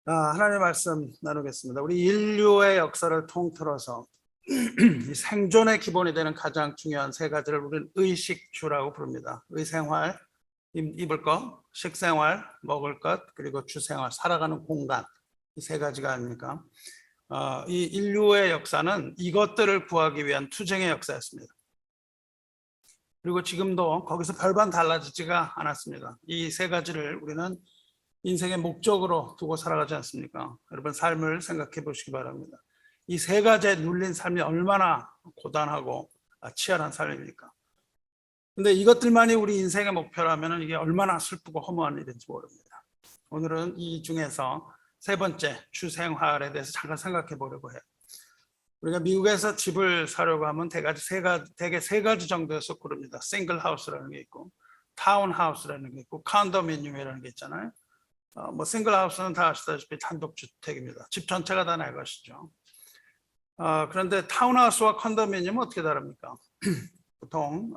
하나님의 말씀 나누겠습니다. 우리 인류의 역사를 통틀어서 이 생존의 기본이 되는 가장 중요한 세 가지를 우리는 의식주라고 부릅니다. 의생활, 입을 것, 식생활, 먹을 것, 그리고 주생활, 살아가는 공간, 이 세 가지가 아닙니까? 이 인류의 역사는 이것들을 구하기 위한 투쟁의 역사였습니다. 그리고 지금도 거기서 별반 달라지지가 않았습니다. 이 세 가지를 우리는 인생의 목적으로 두고 살아가지 않습니까? 여러분 삶을 생각해 보시기 바랍니다. 이 세 가지에 눌린 삶이 얼마나 고단하고 치열한 삶입니까? 근데 이것들만이 우리 인생의 목표라면 이게 얼마나 슬프고 허무한 일인지 모릅니다. 오늘은 이 중에서 세 번째 주생활에 대해서 잠깐 생각해 보려고 해요. 우리가 미국에서 집을 사려고 하면 대개 세 가지 정도에서 고릅니다. 싱글 하우스라는 게 있고, 타운 하우스라는 게 있고, 컨도미니엄이라는 게 있잖아요. 싱글 하우스는 다 아시다시피 단독주택입니다. 집 전체가 다 내 것이죠. 그런데 타운하우스와 컨도미니엄은 어떻게 다릅니까? 보통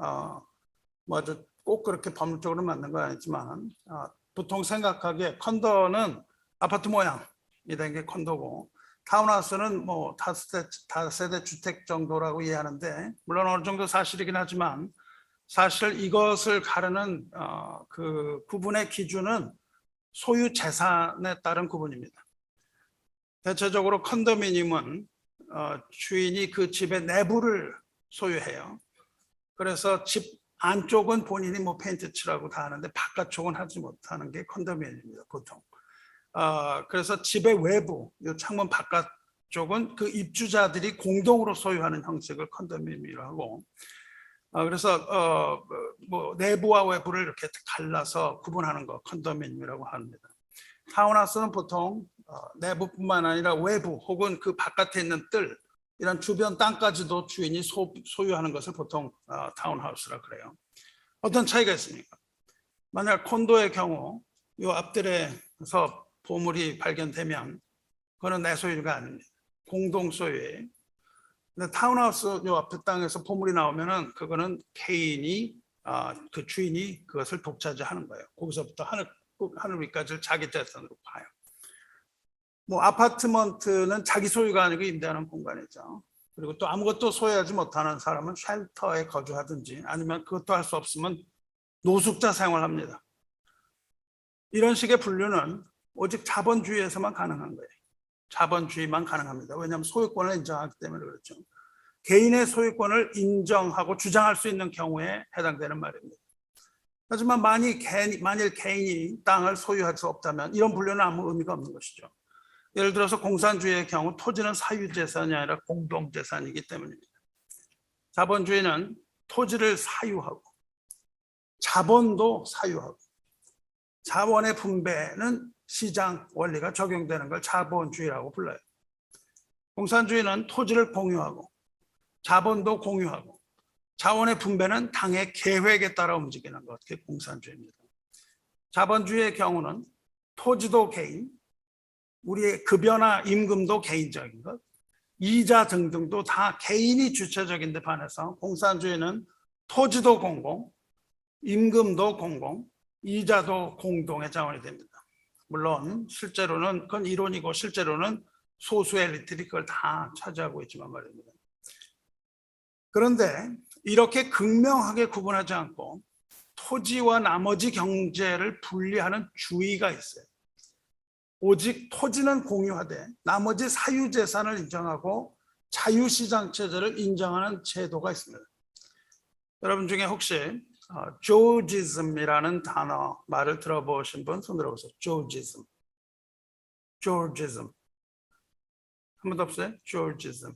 아주 꼭 그렇게 법률적으로 맞는 건 아니지만 보통 생각하기에 컨도는 아파트 모양이 된 게 컨도고, 타운하우스는 뭐 다세대 주택 정도라고 이해하는데, 물론 어느 정도 사실이긴 하지만 사실 이것을 가르는 그 구분의 기준은 소유 재산에 따른 구분입니다. 대체적으로 컨도미니엄은 주인이 그 집의 내부를 소유해요. 그래서 집 안쪽은 본인이 뭐 페인트 칠하고 다 하는데 바깥쪽은 하지 못하는 게 컨도미니엄입니다, 보통. 그래서 집의 외부, 이 창문 바깥쪽은 그 입주자들이 공동으로 소유하는 형식을 컨도미니엄이라고 하고, 그래서 뭐 내부와 외부를 이렇게 갈라서 구분하는 거 컨도미니엄이라고 합니다. 타운하우스는 보통 내부뿐만 아니라 외부 혹은 그 바깥에 있는 뜰, 이런 주변 땅까지도 주인이 소유하는 것을 보통 타운하우스라 그래요. 어떤 차이가 있습니까? 만약 콘도의 경우 이 앞뜰에서 보물이 발견되면 그거는 내 소유가 아닙니다. 공동 소유예요. 근데 타운하우스 요 앞에 땅에서 보물이 나오면은 그거는 개인이 그 주인이 그것을 독차지하는 거예요. 거기서부터 하늘 위까지 자기 재산으로 봐요. 뭐 아파트먼트는 자기 소유가 아니고 임대하는 공간이죠. 그리고 또 아무것도 소유하지 못하는 사람은 쉘터에 거주하든지 아니면 그것도 할 수 없으면 노숙자 생활합니다. 이런 식의 분류는 오직 자본주의에서만 가능한 거예요. 자본주의만 가능합니다. 왜냐하면 소유권을 인정하기 때문에 그렇죠. 개인의 소유권을 인정하고 주장할 수 있는 경우에 해당되는 말입니다. 하지만 만일 개인이 땅을 소유할 수 없다면 이런 분류는 아무 의미가 없는 것이죠. 예를 들어서 공산주의의 경우 토지는 사유재산이 아니라 공동재산이기 때문입니다. 자본주의는 토지를 사유하고 자본도 사유하고 자원의 분배는 시장 원리가 적용되는 걸 자본주의라고 불러요. 공산주의는 토지를 공유하고 자본도 공유하고 자원의 분배는 당의 계획에 따라 움직이는 것, 그게 공산주의입니다. 자본주의의 경우는 토지도 개인, 우리의 급여나 임금도 개인적인 것, 이자 등등도 다 개인이 주체적인데 반해서 공산주의는 토지도 공공, 임금도 공공, 이자도 공동의 자원이 됩니다. 물론 실제로는 그건 이론이고 실제로는 소수의 엘리트들이 그걸 다 차지하고 있지만 말입니다. 그런데 이렇게 극명하게 구분하지 않고 토지와 나머지 경제를 분리하는 주의가 있어요. 오직 토지는 공유하되 나머지 사유재산을 인정하고 자유시장체제를 인정하는 제도가 있습니다. 여러분 중에 혹시 조지즘이라는 단어 말을 들어보신 분 손 들어보세요. 조지즘. 한 번도 없어요? 조지즘.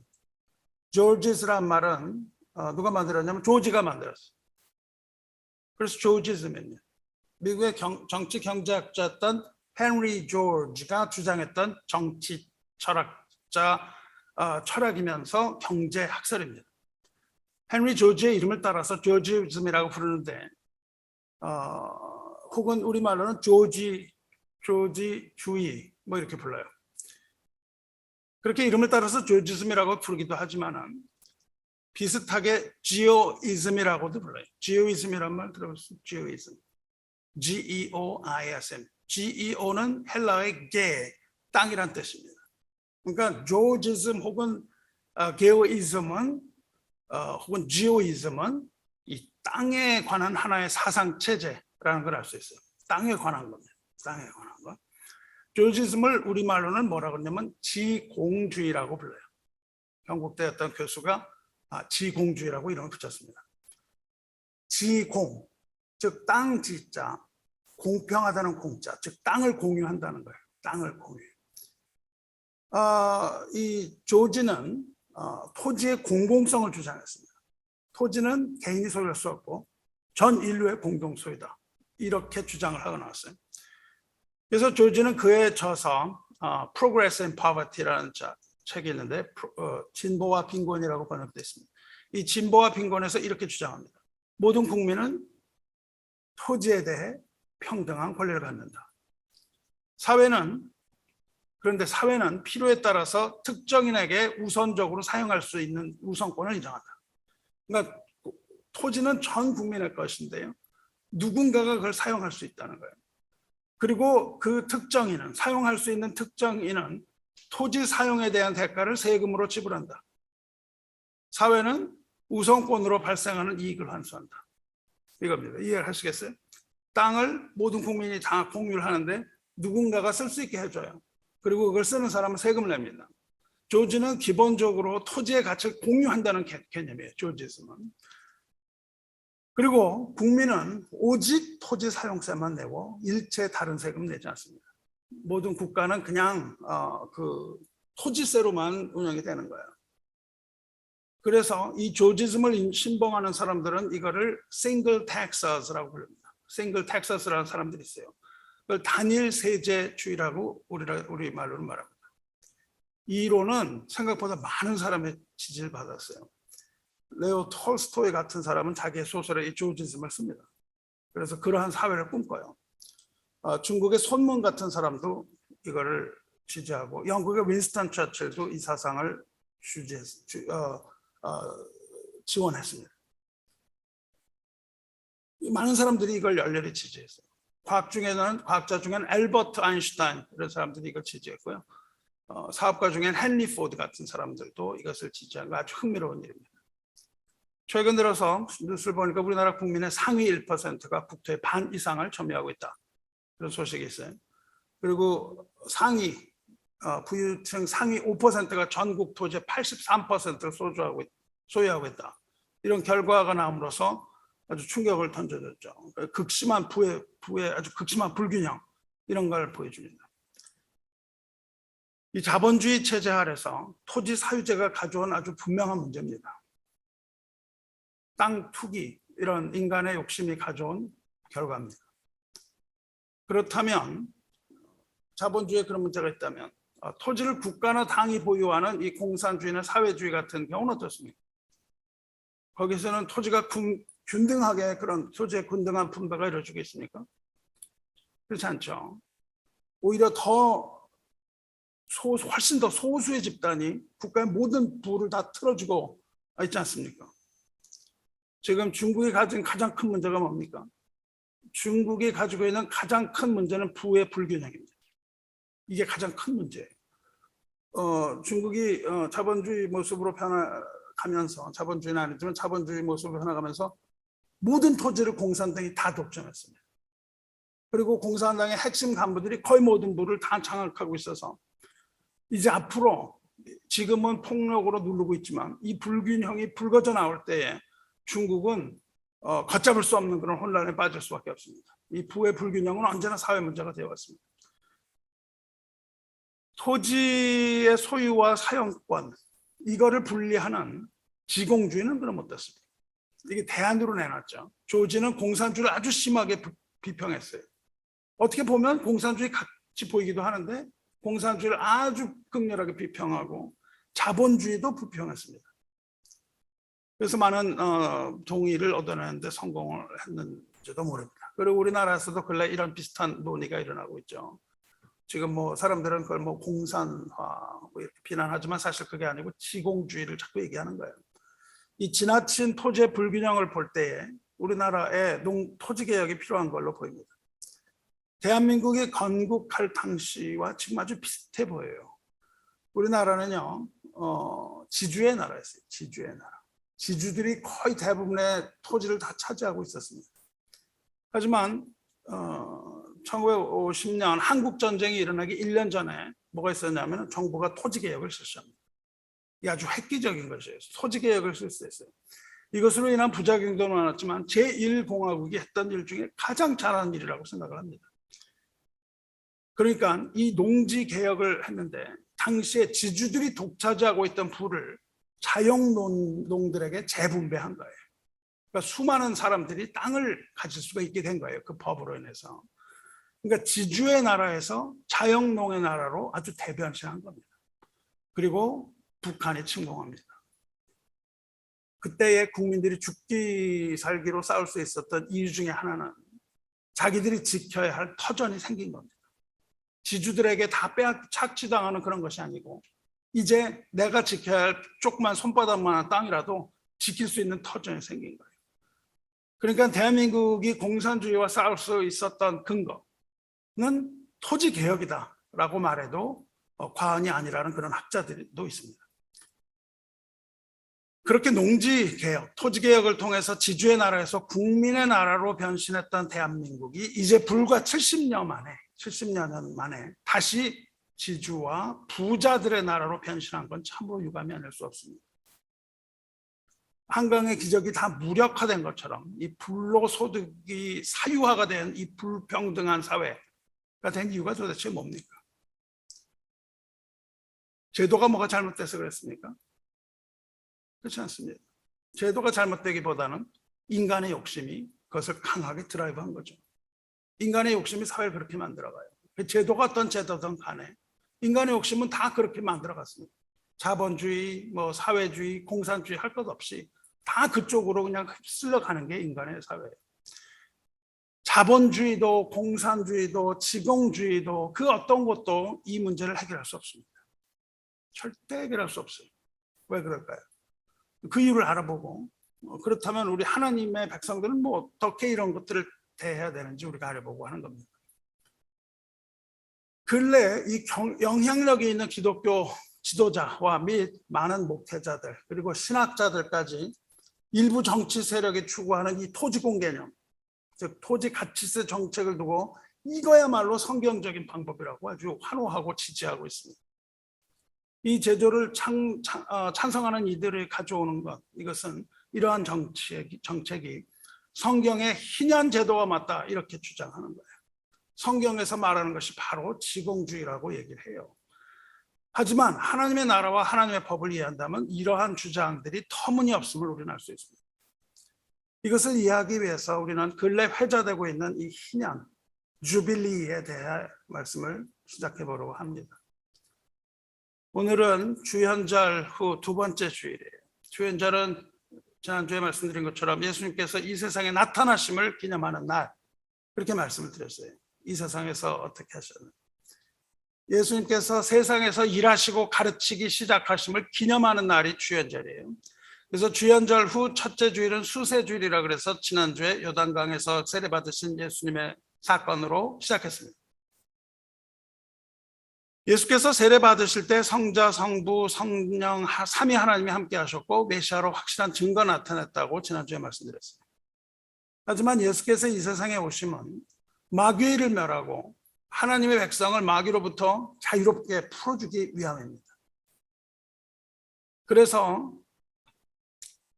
조지스란 말은 누가 만들었냐면 조지가 만들었어요. 그래서 조지즘입니다. 미국의 정치 경제학자였던 헨리 조지가 주장했던 정치 철학자 철학이면서 경제 학설입니다. 헨리 조지의 이름을 따라서 조지즘이라고 부르는데 혹은 우리말로는 조지주의 뭐 이렇게 불러요. 그렇게 이름을 따라서 조지즘이라고 부르기도 하지만 비슷하게 지오이즘이라고도 불러요. 지오이즘이란 말 들어봤어요? 지오이즘. Geoism. geo는 헬라어의 게, 땅이란 뜻입니다. 그러니까 조지즘 혹은 게오이즘은 혹은 지오이즘은 이 땅에 관한 하나의 사상 체제라는 걸 알 수 있어요. 땅에 관한 겁니다. 땅에 관한 거. 조지즘을 우리말로는 뭐라고 하냐면 지공주의라고 불러요. 경북대 어떤 교수가 지공주의라고 이름을 붙였습니다. 지공, 즉 땅 지자, 공평하다는 공자, 즉 땅을 공유한다는 거예요. 땅을 공유. 이 조지는 토지의 공공성을 주장했습니다. 토지는 개인이 소유할 수 없고 전 인류의 공동 소유다. 이렇게 주장을 하고 나왔어요. 그래서 조지는 그에 져서 Progress and Poverty라는 책이 있는데 진보와 빈곤이라고 번역되어 있습니다. 이 진보와 빈곤에서 이렇게 주장합니다. 모든 국민은 토지에 대해 평등한 권리를 갖는다. 그런데 사회는 필요에 따라서 특정인에게 우선적으로 사용할 수 있는 우선권을 인정한다. 그러니까 토지는 전 국민의 것인데요. 누군가가 그걸 사용할 수 있다는 거예요. 그리고 그 특정인은, 사용할 수 있는 특정인은 토지 사용에 대한 대가를 세금으로 지불한다. 사회는 우선권으로 발생하는 이익을 환수한다. 이겁니다. 이해하시겠어요? 땅을 모든 국민이 다 공유를 하는데 누군가가 쓸 수 있게 해줘요. 그리고 그걸 쓰는 사람은 세금을 냅니다. 조지는 기본적으로 토지의 가치를 공유한다는 개념이에요. 조지즘은. 그리고 국민은 오직 토지 사용세만 내고 일체 다른 세금 내지 않습니다. 모든 국가는 그냥 그 토지세로만 운영이 되는 거예요. 그래서 이 조지즘을 신봉하는 사람들은 이거를 single taxers라고 부릅니다. single taxers라는 사람들이 있어요. 그걸 단일 세제주의라고 우리 말로는 말합니다. 이 이론은 생각보다 많은 사람의 지지를 받았어요. 레오 톨스토이 같은 사람은 자기의 소설에 이 조지즘을 씁니다. 그래서 그러한 사회를 꿈꿔요. 중국의 손문 같은 사람도 이거를 지지하고 영국의 윈스턴 처칠도 이 사상을 지원했습니다. 많은 사람들이 이걸 열렬히 지지했어요. 과학자 중에는 엘버트 아인슈타인 이런 사람들이 이걸 지지했고요. 사업가 중에는 헨리 포드 같은 사람들도 이것을 지지한 거 아주 흥미로운 일입니다. 최근 들어서 뉴스를 보니까 우리나라 국민의 상위 1%가 국토의 반 이상을 점유하고 있다. 그런 소식이 있어요. 그리고 부유층 상위 5%가 전국 토지의 83%를 소유하고 있다. 이런 결과가 나옴으로써 아주 충격을 던져줬죠. 극심한 부의 아주 극심한 불균형 이런 걸 보여줍니다. 이 자본주의 체제 아래서 토지 사유제가 가져온 아주 분명한 문제입니다. 땅 투기 이런 인간의 욕심이 가져온 결과입니다. 그렇다면 자본주의에 그런 문제가 있다면 토지를 국가나 당이 보유하는 이 공산주의나 사회주의 같은 경우는 어떻습니까? 거기서는 토지가 균등하게 그런 토지의 균등한 분배가 이루어지고 있습니까? 그렇지 않죠. 오히려 훨씬 더 소수의 집단이 국가의 모든 부를 다 틀어주고 있지 않습니까? 지금 중국이 가진 가장 큰 문제가 뭡니까? 중국이 가지고 있는 가장 큰 문제는 부의 불균형입니다. 이게 가장 큰 문제예요. 중국이 자본주의 모습으로 변화가면서, 자본주의는 아니지만 자본주의 모습으로 변화가면서 모든 토지를 공산당이 다 독점했습니다. 그리고 공산당의 핵심 간부들이 거의 모든 부를 다 장악하고 있어서 이제 앞으로 지금은 폭력으로 누르고 있지만 이 불균형이 불거져 나올 때에 중국은 걷잡을 수 없는 그런 혼란에 빠질 수밖에 없습니다. 이 부의 불균형은 언제나 사회 문제가 되어왔습니다. 토지의 소유와 사용권 이거를 분리하는 지공주의는 그럼 어떻습니까? 이게 대안으로 내놨죠. 조지는 공산주의를 아주 심하게 비평했어요. 어떻게 보면 공산주의 같이 보이기도 하는데 공산주의를 아주 극렬하게 비평하고 자본주의도 비평했습니다. 그래서 많은 동의를 얻어내는데 성공을 했는지도 모릅니다. 그리고 우리나라에서도 근래 이런 비슷한 논의가 일어나고 있죠. 지금 사람들은 그걸 공산화 이렇게 비난하지만 사실 그게 아니고 지공주의를 자꾸 얘기하는 거예요. 이 지나친 토지의 불균형을 볼 때에 우리나라에 토지 개혁이 필요한 걸로 보입니다. 대한민국이 건국할 당시와 지금 아주 비슷해 보여요. 우리나라는요, 지주의 나라였어요. 지주의 나라. 지주들이 거의 대부분의 토지를 다 차지하고 있었습니다. 하지만 1950년 한국전쟁이 일어나기 1년 전에 뭐가 있었냐면 정부가 토지개혁을 실시합니다. 이게 아주 획기적인 것이에요. 토지개혁을 실시했어요. 이것으로 인한 부작용도 많았지만 제1공화국이 했던 일 중에 가장 잘한 일이라고 생각을 합니다. 그러니까 이 농지개혁을 했는데 당시에 지주들이 독차지하고 있던 부를 자영농들에게 재분배한 거예요. 그러니까 수많은 사람들이 땅을 가질 수가 있게 된 거예요. 그 법으로 인해서. 그러니까 지주의 나라에서 자영농의 나라로 아주 대변신한 겁니다. 그리고 북한이 침공합니다. 그때의 국민들이 죽기 살기로 싸울 수 있었던 이유 중에 하나는 자기들이 지켜야 할 터전이 생긴 겁니다. 지주들에게 다 착취당하는 그런 것이 아니고 이제 내가 지켜야 할 조그만 손바닥만한 땅이라도 지킬 수 있는 터전이 생긴 거예요. 그러니까 대한민국이 공산주의와 싸울 수 있었던 근거는 토지개혁이다라고 말해도 과언이 아니라는 그런 학자들도 있습니다. 그렇게 농지개혁, 토지개혁을 통해서 지주의 나라에서 국민의 나라로 변신했던 대한민국이 이제 불과 70년 만에 다시 지주와 부자들의 나라로 변신한 건 참으로 유감이 아닐 수 없습니다. 한강의 기적이 다 무력화된 것처럼 이 불로소득이 사유화가 된 이 불평등한 사회가 된 이유가 도대체 뭡니까? 제도가 뭐가 잘못돼서 그랬습니까? 그렇지 않습니다. 제도가 잘못되기보다는 인간의 욕심이 그것을 강하게 드라이브한 거죠. 인간의 욕심이 사회를 그렇게 만들어가요. 제도가 어떤 제도든 간에 인간의 욕심은 다 그렇게 만들어갔습니다. 자본주의, 사회주의, 공산주의 할 것 없이 다 그쪽으로 그냥 휩쓸려 가는 게 인간의 사회예요. 자본주의도 공산주의도 지공주의도 그 어떤 것도 이 문제를 해결할 수 없습니다. 절대 해결할 수 없어요. 왜 그럴까요? 그 이유를 알아보고 그렇다면 우리 하나님의 백성들은 어떻게 이런 것들을 대해야 되는지 우리가 알아보고 하는 겁니다. 근래 이 영향력이 있는 기독교 지도자와 및 많은 목회자들 그리고 신학자들까지 일부 정치 세력이 추구하는 이 토지공 개념, 즉 토지 가치세 정책을 두고 이거야말로 성경적인 방법이라고 아주 환호하고 지지하고 있습니다. 이 제도를 찬성하는 이들이 가져오는 것, 이것은 이러한 정책이 성경의 희년 제도와 맞다 이렇게 주장하는 거예요. 성경에서 말하는 것이 바로 지공주의라고 얘기를 해요. 하지만 하나님의 나라와 하나님의 법을 이해한다면 이러한 주장들이 터무니없음을 우리는 알 수 있습니다. 이것을 이해하기 위해서 우리는 근래 회자되고 있는 이 희년, 주빌리에 대해 말씀을 시작해 보려고 합니다. 오늘은 주현절 후 두 번째 주일이에요. 주현절은 지난주에 말씀드린 것처럼 예수님께서 이 세상에 나타나심을 기념하는 날, 그렇게 말씀을 드렸어요. 이 세상에서 어떻게 하셨나요? 예수님께서 세상에서 일하시고 가르치기 시작하심을 기념하는 날이 주현절이에요. 그래서 주현절 후 첫째 주일은 수세주일이라 그래서 지난주에 요단강에서 세례받으신 예수님의 사건으로 시작했습니다. 예수께서 세례받으실 때 성자, 성부, 성령 삼위 하나님이 함께 하셨고 메시아로 확실한 증거 나타냈다고 지난주에 말씀드렸어요. 하지만 예수께서 이 세상에 오심은 마귀를 멸하고 하나님의 백성을 마귀로부터 자유롭게 풀어주기 위함입니다. 그래서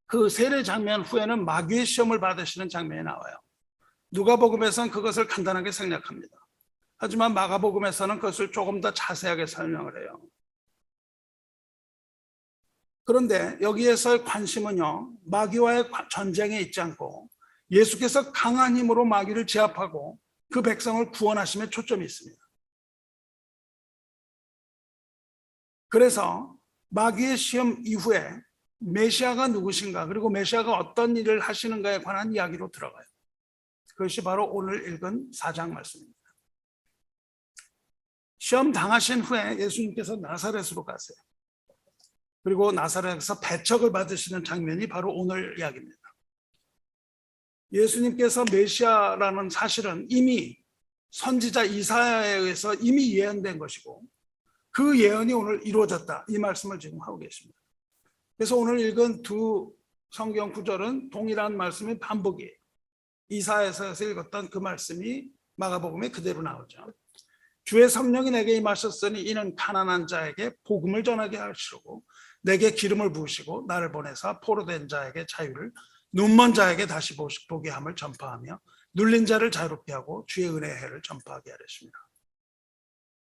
그 세례 장면 후에는 마귀의 시험을 받으시는 장면이 나와요. 누가복음에서는 그것을 간단하게 생략합니다. 하지만 마가복음에서는 그것을 조금 더 자세하게 설명을 해요. 그런데 여기에서의 관심은요, 마귀와의 전쟁에 있지 않고 예수께서 강한 힘으로 마귀를 제압하고 그 백성을 구원하심에 초점이 있습니다. 그래서 마귀의 시험 이후에 메시아가 누구신가, 그리고 메시아가 어떤 일을 하시는가에 관한 이야기로 들어가요. 그것이 바로 오늘 읽은 4장 말씀입니다. 시험 당하신 후에 예수님께서 나사렛으로 가세요. 그리고 나사렛에서 배척을 받으시는 장면이 바로 오늘 이야기입니다. 예수님께서 메시아라는 사실은 이미 선지자 이사야에 의해서 이미 예언된 것이고 그 예언이 오늘 이루어졌다. 이 말씀을 지금 하고 계십니다. 그래서 오늘 읽은 두 성경 구절은 동일한 말씀의 반복이에요. 이사야에서 읽었던 그 말씀이 마가복음에 그대로 나오죠. 주의 성령이 내게 임하셨으니 이는 가난한 자에게 복음을 전하게 하시고 내게 기름을 부으시고 나를 보내사 포로된 자에게 자유를 눈먼 자에게 다시 보게 함을 전파하며 눌린 자를 자유롭게 하고 주의 은혜의 해를 전파하게 하셨습니다.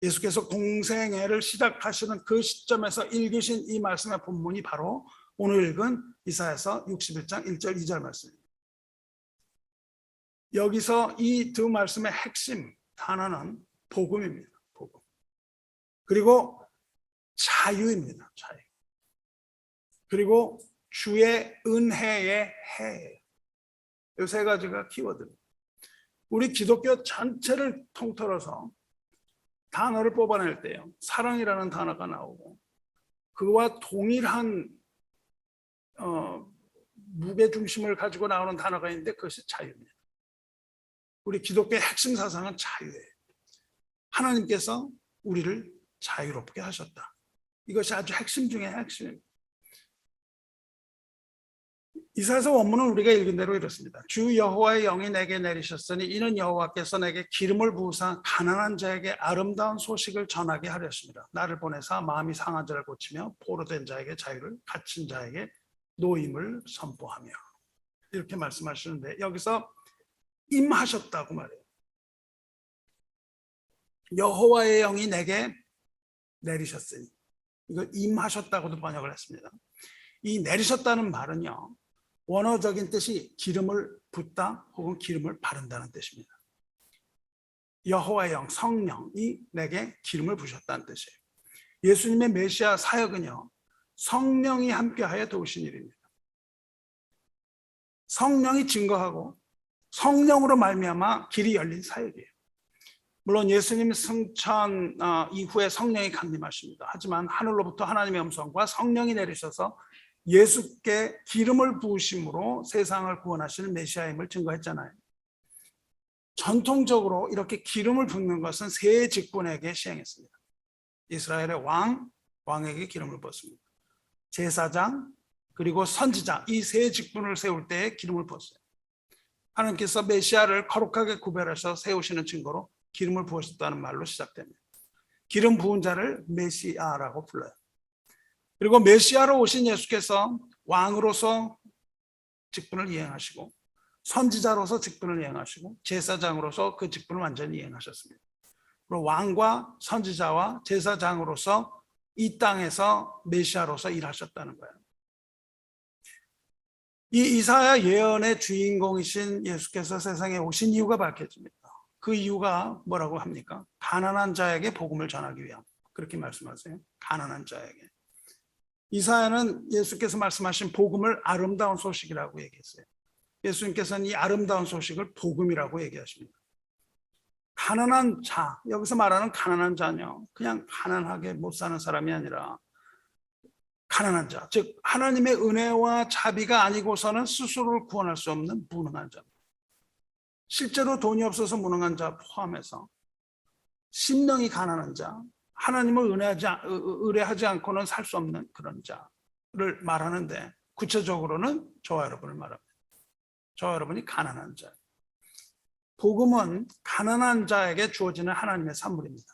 예수께서 공생애를 시작하시는 그 시점에서 읽으신 이 말씀의 본문이 바로 오늘 읽은 이사야서 61장 1절 2절 말씀입니다. 여기서 이 두 말씀의 핵심 단어는 복음입니다. 복음. 그리고 자유입니다. 자유. 그리고 주의 은혜의 해. 이 세 가지가 키워드입니다. 우리 기독교 전체를 통틀어서 단어를 뽑아낼 때요, 사랑이라는 단어가 나오고 그와 동일한 무게중심을 가지고 나오는 단어가 있는데 그것이 자유입니다. 우리 기독교의 핵심 사상은 자유예요. 하나님께서 우리를 자유롭게 하셨다. 이것이 아주 핵심 중에 핵심입니다. 이사야서 원문은 우리가 읽은 대로 이렇습니다. 주 여호와의 영이 내게 내리셨으니 이는 여호와께서 내게 기름을 부으사 가난한 자에게 아름다운 소식을 전하게 하렸습니다. 나를 보내사 마음이 상한 자를 고치며 포로된 자에게 자유를, 갇힌 자에게 노임을 선포하며. 이렇게 말씀하시는데 여기서 임하셨다고 말해요. 여호와의 영이 내게 내리셨으니, 이걸 임하셨다고도 번역을 했습니다. 이 내리셨다는 말은요, 원어적인 뜻이 기름을 붓다 혹은 기름을 바른다는 뜻입니다. 여호와의 영, 성령이 내게 기름을 부으셨다는 뜻이에요. 예수님의 메시아 사역은요, 성령이 함께하여 도우신 일입니다. 성령이 증거하고 성령으로 말미암아 길이 열린 사역이에요. 물론 예수님 승천 이후에 성령이 강림하십니다. 하지만 하늘로부터 하나님의 음성과 성령이 내리셔서 예수께 기름을 부으심으로 세상을 구원하시는 메시아임을 증거했잖아요. 전통적으로 이렇게 기름을 붓는 것은 세 직분에게 시행했습니다. 이스라엘의 왕에게 기름을 부었습니다. 제사장, 그리고 선지자, 이 세 직분을 세울 때에 기름을 부었어요. 하나님께서 메시아를 거룩하게 구별해서 세우시는 증거로 기름을 부으셨다는 말로 시작됩니다. 기름 부은 자를 메시아라고 불러요. 그리고 메시아로 오신 예수께서 왕으로서 직분을 이행하시고 선지자로서 직분을 이행하시고 제사장으로서 그 직분을 완전히 이행하셨습니다. 그리고 왕과 선지자와 제사장으로서 이 땅에서 메시아로서 일하셨다는 거예요. 이 이사야 예언의 주인공이신 예수께서 세상에 오신 이유가 밝혀집니다. 그 이유가 뭐라고 합니까? 가난한 자에게 복음을 전하기 위함. 그렇게 말씀하세요. 가난한 자에게. 이사야는 예수께서 말씀하신 복음을 아름다운 소식이라고 얘기했어요. 예수님께서는 이 아름다운 소식을 복음이라고 얘기하십니다. 가난한 자, 여기서 말하는 가난한 자는요, 그냥 가난하게 못 사는 사람이 아니라 가난한 자, 즉 하나님의 은혜와 자비가 아니고서는 스스로를 구원할 수 없는 무능한 자입니다. 실제로 돈이 없어서 무능한 자 포함해서 심령이 가난한 자, 하나님을 의뢰하지 않고는 살 수 없는 그런 자를 말하는데 구체적으로는 저와 여러분을 말합니다. 저와 여러분이 가난한 자. 복음은 가난한 자에게 주어지는 하나님의 선물입니다.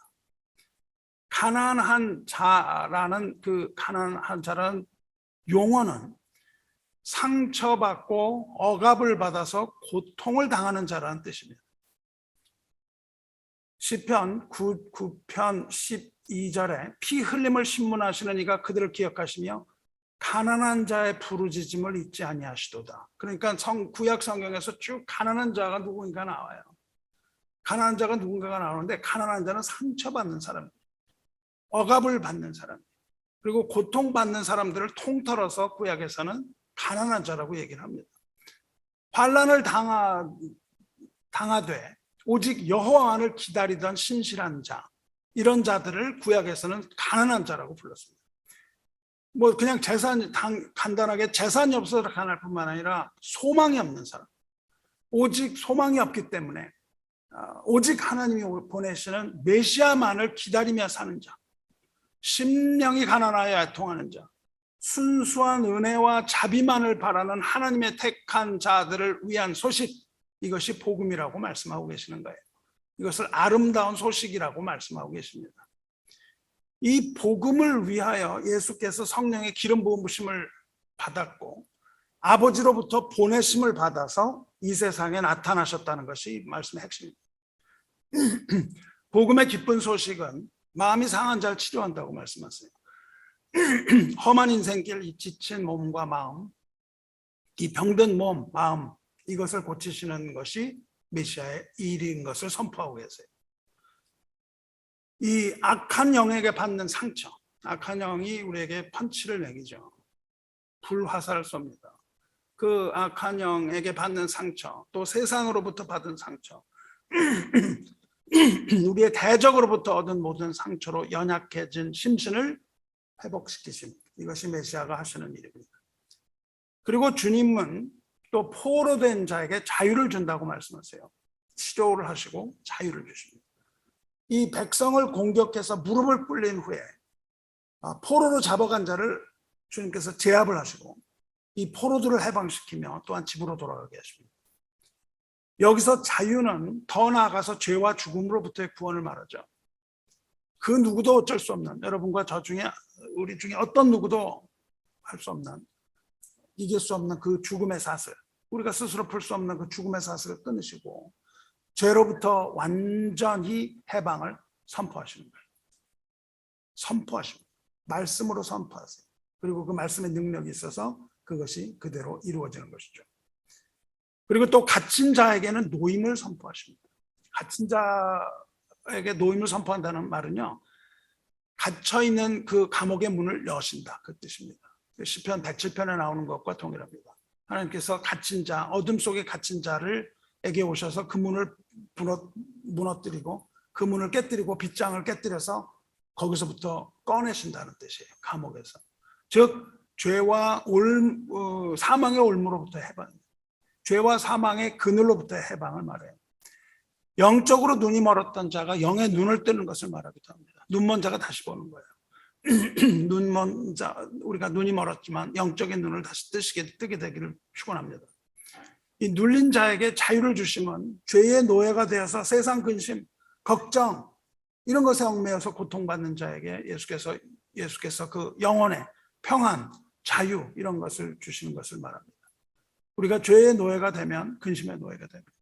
가난한 자라는 그 가난한 자라는 용어는 상처받고 억압을 받아서 고통을 당하는 자라는 뜻입니다. 시편 9편 12절에 피 흘림을 신문하시는 이가 그들을 기억하시며 가난한 자의 부르짖음을 잊지 아니하시도다. 그러니까 구약 성경에서 쭉 가난한 자가 누군가 나와요. 가난한 자가 누군가가 나오는데 가난한 자는 상처받는 사람입니다. 억압을 받는 사람, 그리고 고통받는 사람들을 통틀어서 구약에서는 가난한 자라고 얘기를 합니다. 환난을 당하되 오직 여호와만을 기다리던 신실한 자, 이런 자들을 구약에서는 가난한 자라고 불렀습니다. 뭐 그냥 간단하게 재산이 없어서 가난할 뿐만 아니라 소망이 없는 사람, 오직 소망이 없기 때문에 오직 하나님이 보내시는 메시아만을 기다리며 사는 자, 심령이 가난하여 애통하는 자, 순수한 은혜와 자비만을 바라는 하나님의 택한 자들을 위한 소식, 이것이 복음이라고 말씀하고 계시는 거예요. 이것을 아름다운 소식이라고 말씀하고 계십니다. 이 복음을 위하여 예수께서 성령의 기름 부으심을 받았고 아버지로부터 보내심을 받아서 이 세상에 나타나셨다는 것이 말씀의 핵심입니다. 복음의 기쁜 소식은 마음이 상한 자를 치료한다고 말씀하세요. 험한 인생길, 이 지친 몸과 마음, 이 병든 몸, 마음, 이것을 고치시는 것이 메시아의 일인 것을 선포하고 계세요. 이 악한 영에게 받는 상처, 악한 영이 우리에게 펀치를 매기죠. 불화살을 쏩니다. 그 악한 영에게 받는 상처, 또 세상으로부터 받은 상처, 우리의 대적으로부터 얻은 모든 상처로 연약해진 심신을 회복시키십니다. 이것이 메시아가 하시는 일입니다. 그리고 주님은 또 포로된 자에게 자유를 준다고 말씀하세요. 치료를 하시고 자유를 주십니다. 이 백성을 공격해서 무릎을 꿇린 후에 포로로 잡아간 자를 주님께서 제압을 하시고 이 포로들을 해방시키며 또한 집으로 돌아가게 하십니다. 여기서 자유는 더 나아가서 죄와 죽음으로부터의 구원을 말하죠. 그 누구도 어쩔 수 없는, 여러분과 저 중에, 우리 중에 어떤 누구도 할 수 없는, 이길 수 없는 그 죽음의 사슬, 우리가 스스로 풀 수 없는 그 죽음의 사슬을 끊으시고 죄로부터 완전히 해방을 선포하시는 거예요. 선포하십니다. 말씀으로 선포하세요. 그리고 그 말씀의 능력이 있어서 그것이 그대로 이루어지는 것이죠. 그리고 또 갇힌 자에게는 노임을 선포하십니다. 갇힌 자에게 노임을 선포한다는 말은요, 갇혀있는 그 감옥의 문을 여신다, 그 뜻입니다. 시편 107편에 나오는 것과 동일합니다. 하나님께서 갇힌 자, 어둠 속에 갇힌 자를에게 오셔서 그 문을 무너뜨리고 그 문을 깨뜨리고 빗장을 깨뜨려서 거기서부터 꺼내신다는 뜻이에요. 감옥에서. 즉 죄와 사망의 올무로부터 해방, 죄와 사망의 그늘로부터 해방을 말해요. 영적으로 눈이 멀었던 자가 영의 눈을 뜨는 것을 말하기도 합니다. 눈먼 자가 다시 보는 거예요. 눈먼 자, 우리가 눈이 멀었지만 영적인 눈을 다시 뜨게 되기를 축원합니다. 이 눌린 자에게 자유를 주시면 죄의 노예가 되어서 세상 근심, 걱정 이런 것에 얽매여서 고통받는 자에게 예수께서 그 영혼의 평안, 자유 이런 것을 주시는 것을 말합니다. 우리가 죄의 노예가 되면 근심의 노예가 됩니다.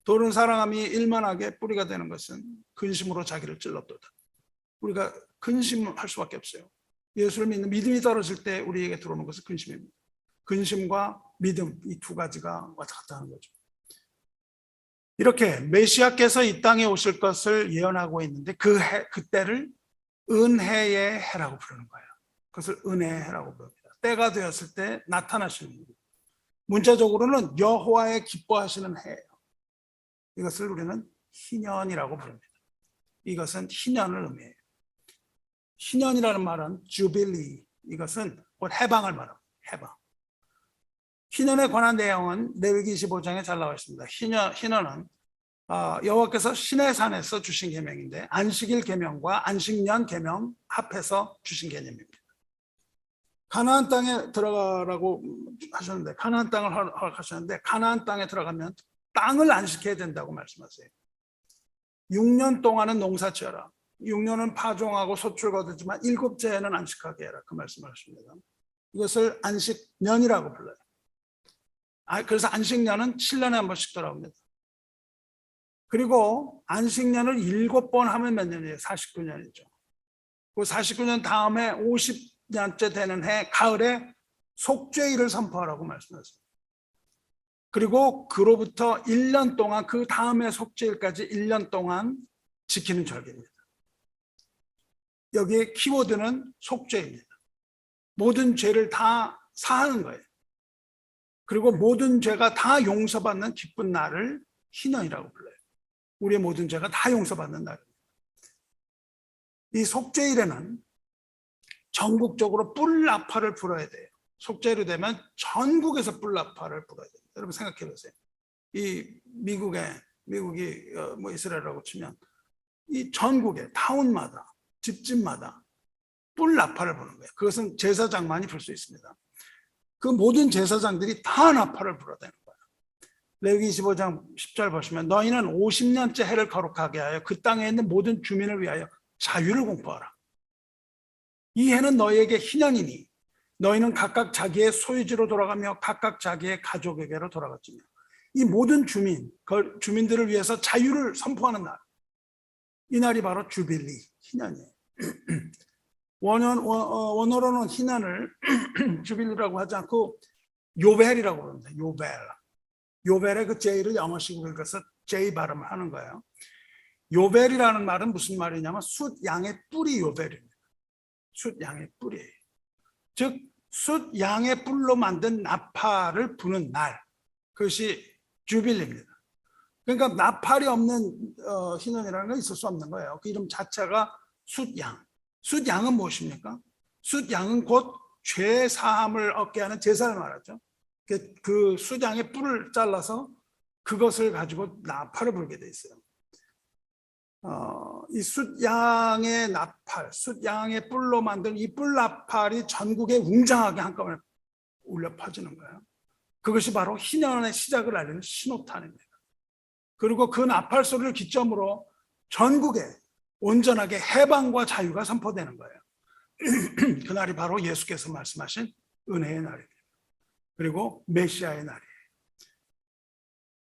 돌은 사랑함이 일만하게 뿌리가 되는 것은 근심으로 자기를 찔렀도다. 우리가 근심할 수밖에 없어요. 예수를 믿는 믿음이 떨어질 때 우리에게 들어오는 것은 근심입니다. 근심과 믿음, 이 두 가지가 왔다 갔다 하는 거죠. 이렇게 메시아께서 이 땅에 오실 것을 예언하고 있는데 그때를 은혜의 해라고 부르는 거예요. 그것을 은혜의 해라고 부릅니다. 때가 되었을 때 나타나시는 일입니다. 문자적으로는 여호와의 기뻐하시는 해예요. 이것을 우리는 희년이라고 부릅니다. 이것은 희년을 의미해요. 희년이라는 말은 주빌리, 이것은 곧 해방을 말합니다. 해방. 희년에 관한 내용은 레위기 25장에 잘 나와 있습니다. 희년은 여호와께서 시내 산에서 주신 계명인데 안식일 계명과 안식년 계명 합해서 주신 개념입니다. 가나안 땅에 들어가라고 하셨는데 가나안 땅을 허락하셨는데 가나안 땅에 들어가면 땅을 안식해야 된다고 말씀하세요. 6년 동안은 농사 지어라. 6년은 파종하고 소출 거두지만 7째에는 안식하게 해라. 그 말씀을 하십니다. 이것을 안식년이라고 불러요. 그래서 안식년은 7년에 한 번씩 돌아옵니다. 그리고 안식년을 7번 하면 몇 년이에요? 49년이죠. 그 49년 다음에 50년째 되는 해 가을에 속죄일을 선포하라고 말씀하세요. 그리고 그로부터 1년 동안 그 다음에 속죄일까지 1년 동안 지키는 절기입니다. 여기에 키워드는 속죄입니다. 모든 죄를 다 사하는 거예요. 그리고 모든 죄가 다 용서받는 기쁜 날을 희년이라고 불러요. 우리의 모든 죄가 다 용서받는 날입니다. 이 속죄일에는 전국적으로 뿔나파를 불어야 돼요. 속죄일이 되면 전국에서 뿔나파를 불어야 돼요. 여러분 생각해 보세요. 이 미국의 미국이 뭐 이스라엘이라고 치면 이 전국에 타운마다 집집마다 뿔 나팔을 부는 거예요. 그것은 제사장만이 불 수 있습니다. 그 모든 제사장들이 다 나팔을 불어대는 거예요. 레위기 25장 10절 보시면 너희는 50년째 해를 거룩하게 하여 그 땅에 있는 모든 주민을 위하여 자유를 공포하라. 이 해는 너희에게 희년이니 너희는 각각 자기의 소유지로 돌아가며 각각 자기의 가족에게로 돌아갔지며 이 모든 주민들을 위해서 자유를 선포하는 날. 이 날이 바로 주빌리, 희년이에요. 원어로는 희년을 주빌리라고 하지 않고 요벨이라고 부릅니다. 요벨. 요벨의 그 J를 영어식으로 읽어서 J 발음을 하는 거예요. 요벨이라는 말은 무슨 말이냐면 숫 양의 뿔이 요벨입니다. 숫 양의 뿔이에요. 즉 숫 양의 뿔로 만든 나팔을 부는 날, 그것이 주빌리입니다. 그러니까 나팔이 없는 희년이라는 건 있을 수 없는 거예요. 그 이름 자체가 숫양. 숫양은 무엇입니까? 숫양은 곧 죄 사함을 얻게 하는 제사를 말하죠. 그 숫양의 뿔을 잘라서 그것을 가지고 나팔을 불게 돼 있어요. 이 숫양의 나팔, 숫양의 뿔로 만든 이 뿔 나팔이 전국에 웅장하게 한꺼번에 울려 퍼지는 거예요. 그것이 바로 희년의 시작을 알리는 신호탄입니다. 그리고 그 나팔 소리를 기점으로 전국에 온전하게 해방과 자유가 선포되는 거예요. 그날이 바로 예수께서 말씀하신 은혜의 날입니다. 그리고 메시아의 날이에요.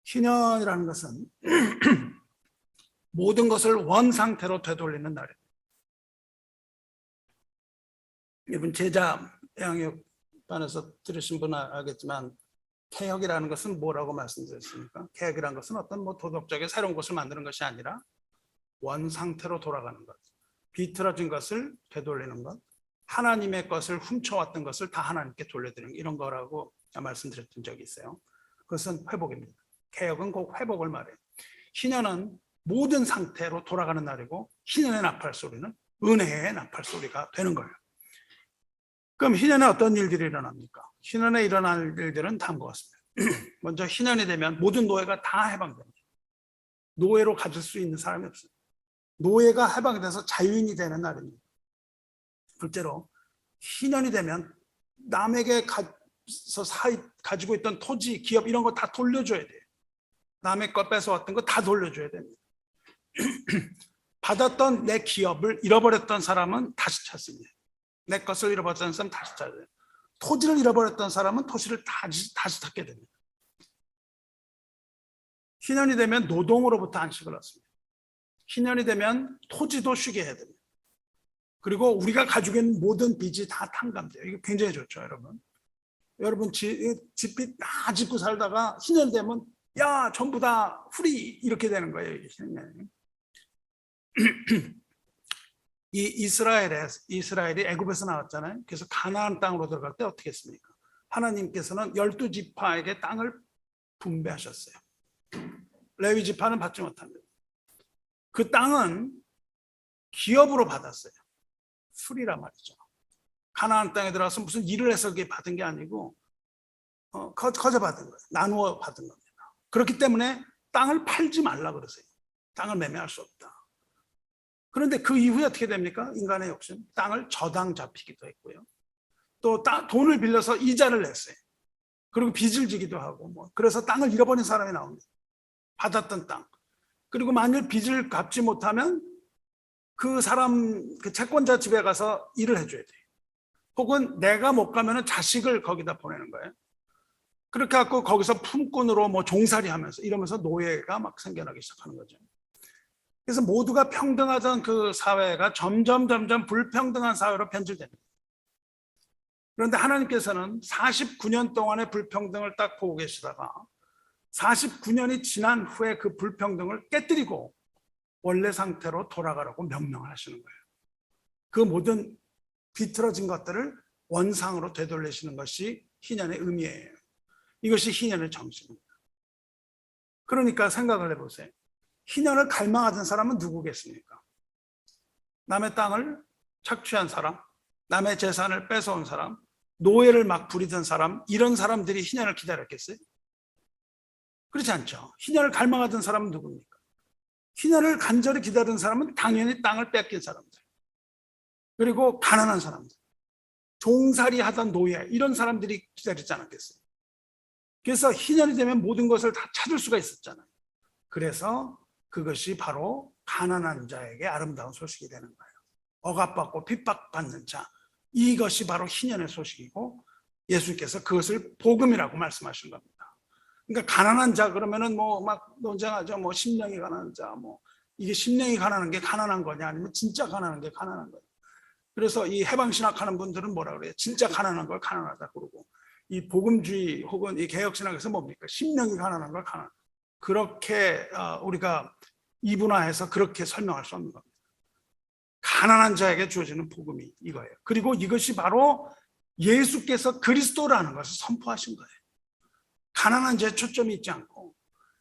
희년이라는 것은 모든 것을 원상태로 되돌리는 날입니다. 이번 제자 양육반에서 들으신 분은 알겠지만 개혁이라는 것은 뭐라고 말씀드렸습니까? 개혁이라는 것은 어떤 도덕적인 새로운 것을 만드는 것이 아니라 원상태로 돌아가는 것, 비틀어진 것을 되돌리는 것, 하나님의 것을 훔쳐왔던 것을 다 하나님께 돌려드리는 이런 거라고 말씀드렸던 적이 있어요. 그것은 회복입니다. 개혁은 곧 회복을 말해요. 희년은 모든 상태로 돌아가는 날이고 희년의 나팔 소리는 은혜의 나팔 소리가 되는 거예요. 그럼 희년에 어떤 일들이 일어납니까? 희년에 일어날 일들은 다음과 같습니다. 먼저 희년이 되면 모든 노예가 다 해방됩니다. 노예로 가질 수 있는 사람이 없어요. 노예가 해방돼서 자유인이 되는 날입니다. 둘째로 희년이 되면 남에게 가지고 있던 토지, 기업 이런 거 다 돌려줘야 돼요. 남의 것 뺏어왔던 거 다 돌려줘야 됩니다. 받았던 내 기업을 잃어버렸던 사람은 다시 찾습니다. 내 것을 잃어버렸던 사람은 다시 찾아요. 토지를 잃어버렸던 사람은 토지를 다시 찾게 됩니다. 희년이 되면 노동으로부터 안식을 얻습니다. 희년이 되면 토지도 쉬게 해야 됩니다. 그리고 우리가 가지고 있는 모든 빚이 다 탕감돼요. 이게 굉장히 좋죠, 여러분. 여러분 집이 다 짓고 살다가 희년 되면 야 전부 다 후리 이렇게 되는 거예요. 이게 희년이. 이 이스라엘이 애굽에서 나왔잖아요. 그래서 가나안 땅으로 들어갈 때 어떻게 했습니까? 하나님께서는 12지파에게 땅을 분배하셨어요. 레위 지파는 받지 못합니다. 그 땅은 기업으로 받았어요. 풀이란 말이죠. 가나안 땅에 들어가서 무슨 일을 해서 받은 게 아니고 거저 받은 거예요. 나누어 받은 겁니다. 그렇기 때문에 땅을 팔지 말라 그러세요. 땅을 매매할 수 없다. 그런데 그 이후에 어떻게 됩니까? 인간의 욕심. 땅을 저당 잡히기도 했고요. 또 돈을 빌려서 이자를 냈어요. 그리고 빚을 지기도 하고 그래서 땅을 잃어버린 사람이 나옵니다. 받았던 땅. 그리고 만일 빚을 갚지 못하면 그 사람 그 채권자 집에 가서 일을 해줘야 돼요. 혹은 내가 못 가면은 자식을 거기다 보내는 거예요. 그렇게 갖고 거기서 품꾼으로 종살이 하면서 이러면서 노예가 막 생겨나기 시작하는 거죠. 그래서 모두가 평등하던 그 사회가 점점 불평등한 사회로 변질됩니다. 그런데 하나님께서는 49년 동안의 불평등을 딱 보고 계시다가 49년이 지난 후에 그 불평등을 깨뜨리고 원래 상태로 돌아가라고 명령을 하시는 거예요. 그 모든 비틀어진 것들을 원상으로 되돌리시는 것이 희년의 의미예요. 이것이 희년의 정신입니다. 그러니까 생각을 해보세요. 희년을 갈망하던 사람은 누구겠습니까? 남의 땅을 착취한 사람, 남의 재산을 뺏어온 사람, 노예를 막 부리던 사람, 이런 사람들이 희년을 기다렸겠어요? 그렇지 않죠? 희년을 갈망하던 사람은 누굽니까? 희년을 간절히 기다리는 사람은 당연히 땅을 뺏긴 사람들, 그리고 가난한 사람들, 종살이 하던 노예, 이런 사람들이 기다리지 않았겠어요? 그래서 희년이 되면 모든 것을 다 찾을 수가 있었잖아요. 그래서 그것이 바로 가난한 자에게 아름다운 소식이 되는 거예요. 억압받고 핍박받는 자, 이것이 바로 희년의 소식이고 예수님께서 그것을 복음이라고 말씀하신 겁니다. 그러니까 가난한 자 그러면은 뭐 막 논쟁하죠. 뭐 심령이 가난한 자, 뭐 이게 심령이 가난한 게 가난한 거냐, 아니면 진짜 가난한 게 가난한 거냐. 그래서 이 해방신학하는 분들은 뭐라 그래요? 진짜 가난한 걸 가난하다 그러고, 이 복음주의 혹은 이 개혁신학에서 뭡니까? 심령이 가난한 걸 가난. 그렇게 우리가 이분화해서 그렇게 설명할 수 없는 겁니다. 가난한 자에게 주어지는 복음이 이거예요. 그리고 이것이 바로 예수께서 그리스도라는 것을 선포하신 거예요. 가난한 자에 초점이 있지 않고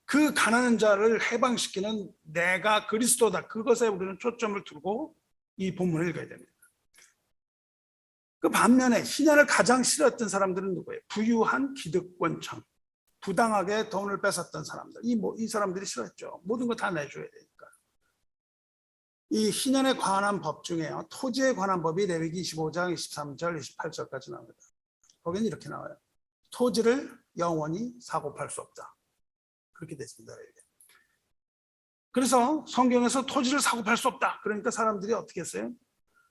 그 가난한 자를 해방시키는 내가 그리스도다, 그것에 우리는 초점을 두고 이 본문을 읽어야 됩니다. 그 반면에 희년을 가장 싫어했던 사람들은 누구예요? 부유한 기득권층, 부당하게 돈을 뺏었던 사람들. 이 사람들이 싫어했죠. 모든 거 다 내줘야 되니까. 이 희년에 관한 법 중에요, 토지에 관한 법이 레위기 25장 23절 28절까지 나옵니다. 거기는 이렇게 나와요. 토지를 영원히 사고 팔 수 없다. 그렇게 됐습니다. 그래서 성경에서 토지를 사고 팔 수 없다, 그러니까 사람들이 어떻게 했어요?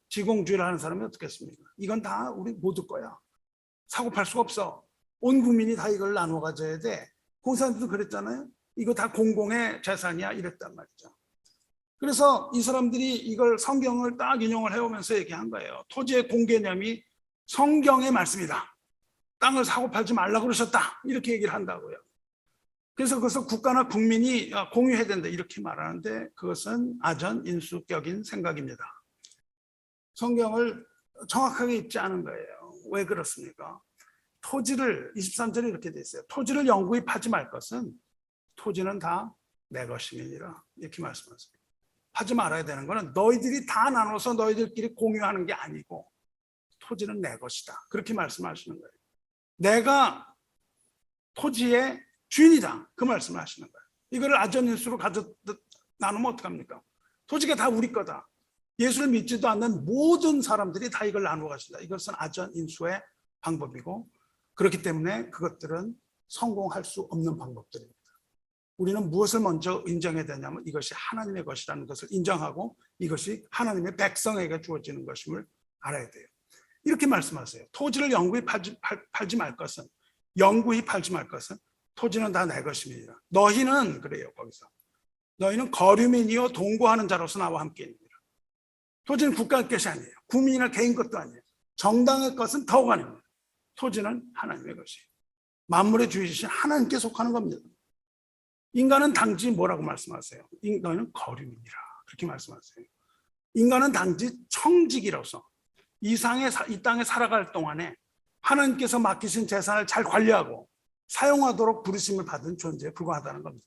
지공주의를 하는 사람이 어떻게 했습니까? 이건 다 우리 모두 거야. 사고 팔 수가 없어. 온 국민이 다 이걸 나눠 가져야 돼. 공산주의도 그랬잖아요. 이거 다 공공의 재산이야, 이랬단 말이죠. 그래서 이 사람들이 이걸 성경을 딱 인용을 해오면서 얘기한 거예요. 토지의 공개념이 성경의 말씀이다. 땅을 사고 팔지 말라고 그러셨다, 이렇게 얘기를 한다고요. 그래서 그것을 국가나 국민이 공유해야 된다, 이렇게 말하는데 그것은 아전인수격인 생각입니다. 성경을 정확하게 읽지 않은 거예요. 왜 그렇습니까? 토지를, 23절에 이렇게 돼 있어요. 토지를 영구히 파지 말 것은 토지는 다 내 것임이니라, 이렇게 말씀하세요. 하지 말아야 되는 거는 너희들이 다 나눠서 너희들끼리 공유하는 게 아니고 토지는 내 것이다, 그렇게 말씀하시는 거예요. 내가 토지의 주인이다, 그 말씀을 하시는 거예요. 이거를 아전인수로 나누면 어떡합니까? 토지가 다 우리 거다. 예수를 믿지도 않는 모든 사람들이 다 이걸 나누어 가신다. 이것은 아전인수의 방법이고, 그렇기 때문에 그것들은 성공할 수 없는 방법들입니다. 우리는 무엇을 먼저 인정해야 되냐면 이것이 하나님의 것이라는 것을 인정하고 이것이 하나님의 백성에게 주어지는 것임을 알아야 돼요. 이렇게 말씀하세요. 토지를 영구히 팔지 말 것은, 영구히 팔지 말 것은 토지는 다 내 것입니다. 너희는, 그래요, 거기서 너희는 거류민이요 동거하는 자로서 나와 함께 있느니라. 토지는 국가의 것이 아니에요. 국민이나 개인 것도 아니에요. 정당의 것은 더욱 아닙니다. 토지는 하나님의 것이에요. 만물의 주인이신 하나님께 속하는 겁니다. 인간은 단지 뭐라고 말씀하세요? 너희는 거류민이라, 그렇게 말씀하세요. 인간은 단지 청지기로서 이 땅에 살아갈 동안에 하나님께서 맡기신 재산을 잘 관리하고 사용하도록 부르심을 받은 존재에 불과하다는 겁니다.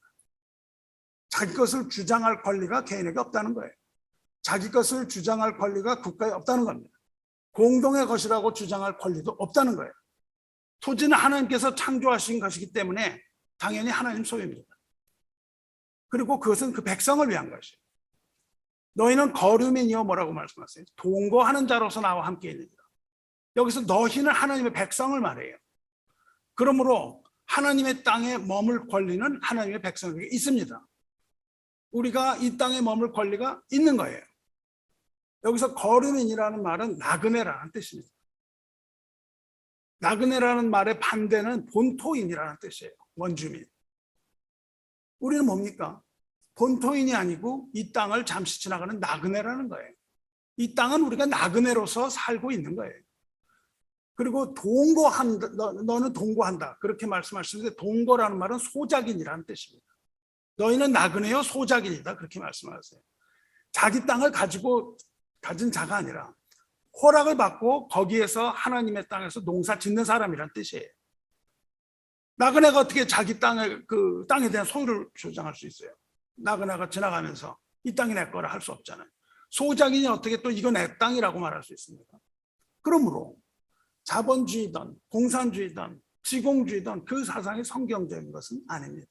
자기 것을 주장할 권리가 개인에게 없다는 거예요. 자기 것을 주장할 권리가 국가에 없다는 겁니다. 공동의 것이라고 주장할 권리도 없다는 거예요. 토지는 하나님께서 창조하신 것이기 때문에 당연히 하나님 소유입니다. 그리고 그것은 그 백성을 위한 것이에요. 너희는 거류민이여 뭐라고 말씀하세요? 동거하는 자로서 나와 함께 있느니라. 여기서 너희는 하나님의 백성을 말해요. 그러므로 하나님의 땅에 머물 권리는 하나님의 백성에게 있습니다. 우리가 이 땅에 머물 권리가 있는 거예요. 여기서 거류민이라는 말은 나그네라는 뜻입니다. 나그네라는 말의 반대는 본토인이라는 뜻이에요. 원주민. 우리는 뭡니까? 본토인이 아니고 이 땅을 잠시 지나가는 나그네라는 거예요. 이 땅은 우리가 나그네로서 살고 있는 거예요. 그리고 동거한다, 너는 동거한다, 그렇게 말씀하시는데 동거라는 말은 소작인이라는 뜻입니다. 너희는 나그네요 소작인이다, 그렇게 말씀하세요. 자기 땅을 가진 자가 아니라 허락을 받고 거기에서 하나님의 땅에서 농사 짓는 사람이란 뜻이에요. 나그네가 어떻게 자기 땅에 대한 소유를 주장할 수 있어요? 나그네가 지나가면서 이 땅이 내 거라 할 수 없잖아요. 소작인이 어떻게 또 이거 내 땅이라고 말할 수 있습니까? 그러므로 자본주의든 공산주의든 지공주의든 그 사상이 성경적인 것은 아닙니다.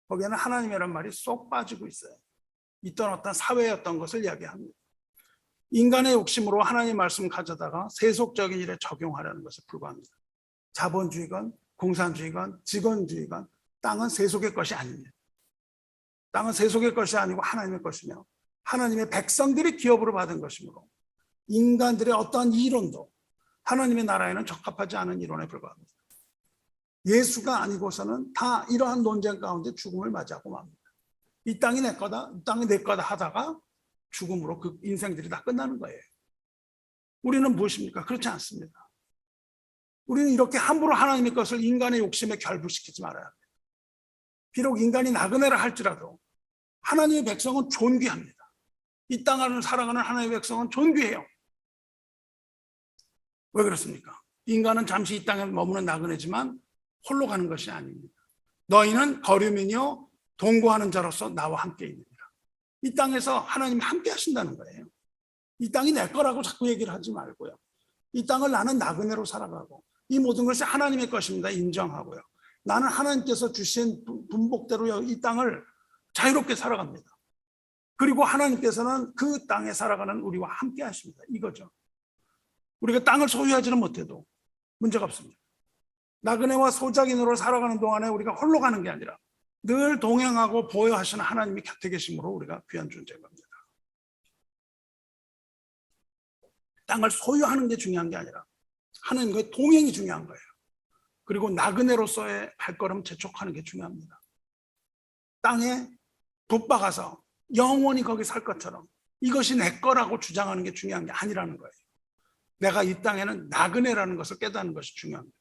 거기에는 하나님이란 말이 쏙 빠지고 있어요. 있던 어떤 사회였던 것을 이야기합니다. 인간의 욕심으로 하나님 말씀을 가져다가 세속적인 일에 적용하려는 것에 불과합니다. 자본주의건 공산주의건 직원주의건 땅은 세속의 것이 아닙니다. 땅은 세속의 것이 아니고 하나님의 것이며 하나님의 백성들이 기업으로 받은 것이므로 인간들의 어떠한 이론도 하나님의 나라에는 적합하지 않은 이론에 불과합니다. 예수가 아니고서는 다 이러한 논쟁 가운데 죽음을 맞이하고 맙니다. 이 땅이 내 거다, 이 땅이 내 거다 하다가 죽음으로 그 인생들이 다 끝나는 거예요. 우리는 무엇입니까? 그렇지 않습니다. 우리는 이렇게 함부로 하나님의 것을 인간의 욕심에 결부시키지 말아야 합니다. 비록 인간이 나그네라 할지라도 하나님의 백성은 존귀합니다. 이 땅을 살아가는 하나님의 백성은 존귀해요. 왜 그렇습니까? 인간은 잠시 이 땅에 머무는 나그네지만 홀로 가는 것이 아닙니다. 너희는 거류민이요 동거하는 자로서 나와 함께 있느니라. 이 땅에서 하나님이 함께 하신다는 거예요. 이 땅이 내 거라고 자꾸 얘기를 하지 말고요. 이 땅을 나는 나그네로 살아가고 이 모든 것이 하나님의 것입니다. 인정하고요. 나는 하나님께서 주신 분복대로 이 땅을 자유롭게 살아갑니다. 그리고 하나님께서는 그 땅에 살아가는 우리와 함께 하십니다. 이거죠. 우리가 땅을 소유하지는 못해도 문제가 없습니다. 나그네와 소작인으로 살아가는 동안에 우리가 홀로 가는 게 아니라 늘 동행하고 보호하시는 하나님이 곁에 계심으로 우리가 귀한 존재인 겁니다. 땅을 소유하는 게 중요한 게 아니라 하나님과의 동행이 중요한 거예요. 그리고 나그네로서의 발걸음 재촉하는 게 중요합니다. 땅에 붙박아서 영원히 거기 살 것처럼 이것이 내 거라고 주장하는 게 중요한 게 아니라는 거예요. 내가 이 땅에는 나그네라는 것을 깨닫는 것이 중요합니다.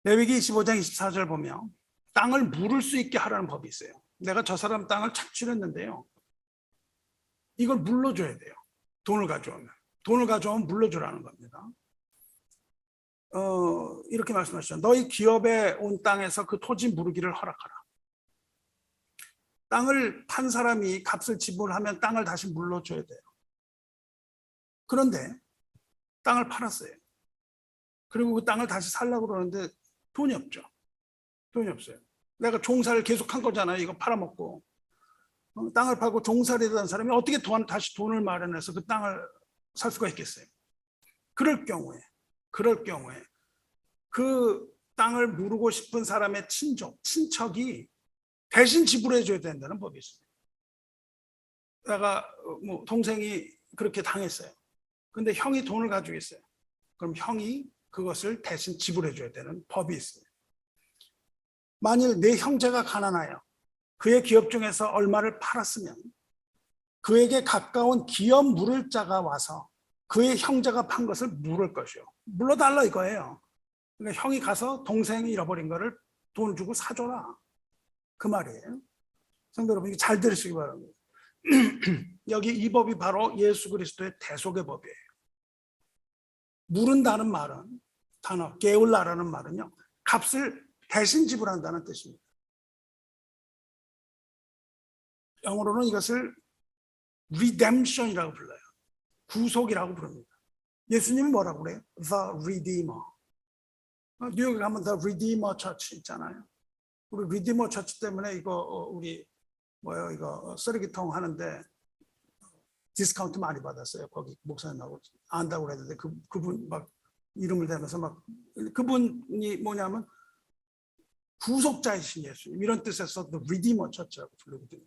레위기 25장 24절 보면 땅을 물을 수 있게 하라는 법이 있어요. 내가 저 사람 땅을 착취했는데요. 이걸 물러줘야 돼요. 돈을 가져오면 물러주라는 겁니다. 이렇게 말씀하시죠. 너희 기업에 온 땅에서 그 토지 무르기를 허락하라. 땅을 판 사람이 값을 지불하면 땅을 다시 물러줘야 돼요. 그런데 땅을 팔았어요. 그리고 그 땅을 다시 살려고 그러는데 돈이 없죠. 돈이 없어요. 내가 종사를 계속 한 거잖아요. 이거 팔아먹고. 땅을 팔고 종사를 하던 사람이 어떻게 다시 돈을 마련해서 그 땅을 살 수가 있겠어요. 그럴 경우에 그 땅을 무르고 싶은 사람의 친척이 대신 지불해 줘야 된다는 법이 있어요. 내가 동생이 그렇게 당했어요. 근데 형이 돈을 가지고 있어요. 그럼 형이 그것을 대신 지불해 줘야 되는 법이 있어요. 만일 내 형제가 가난하여 그의 기업 중에서 얼마를 팔았으면 그에게 가까운 기업 물을 자가 와서 그의 형제가 판 것을 물을 것이요. 물러달라 이거예요. 그러니까 형이 가서 동생이 잃어버린 거를 돈 주고 사줘라. 그 말이에요. 성도 여러분, 이게 잘 들으시기 바랍니다. 여기 이 법이 바로 예수 그리스도의 대속의 법이에요. 물은다는 말은 단어, 게울라라는 말은요, 값을 대신 지불한다는 뜻입니다. 영어로는 이것을 redemption이라고 불러요. 구속이라고 부릅니다. 예수님이 뭐라고 그래요? The Redeemer. 뉴욕에 가면 The Redeemer Church 있잖아요. 우리 Redeemer Church 때문에 이거 우리 이거 쓰레기통 하는데 디스카운트 많이 받았어요. 거기 목사님하고 안다고 그랬는데 그분 막 이름을 대면서 막 그분이 뭐냐면 구속자이신 예수님 이런 뜻에서 The Redeemer Church라고 부르거든요.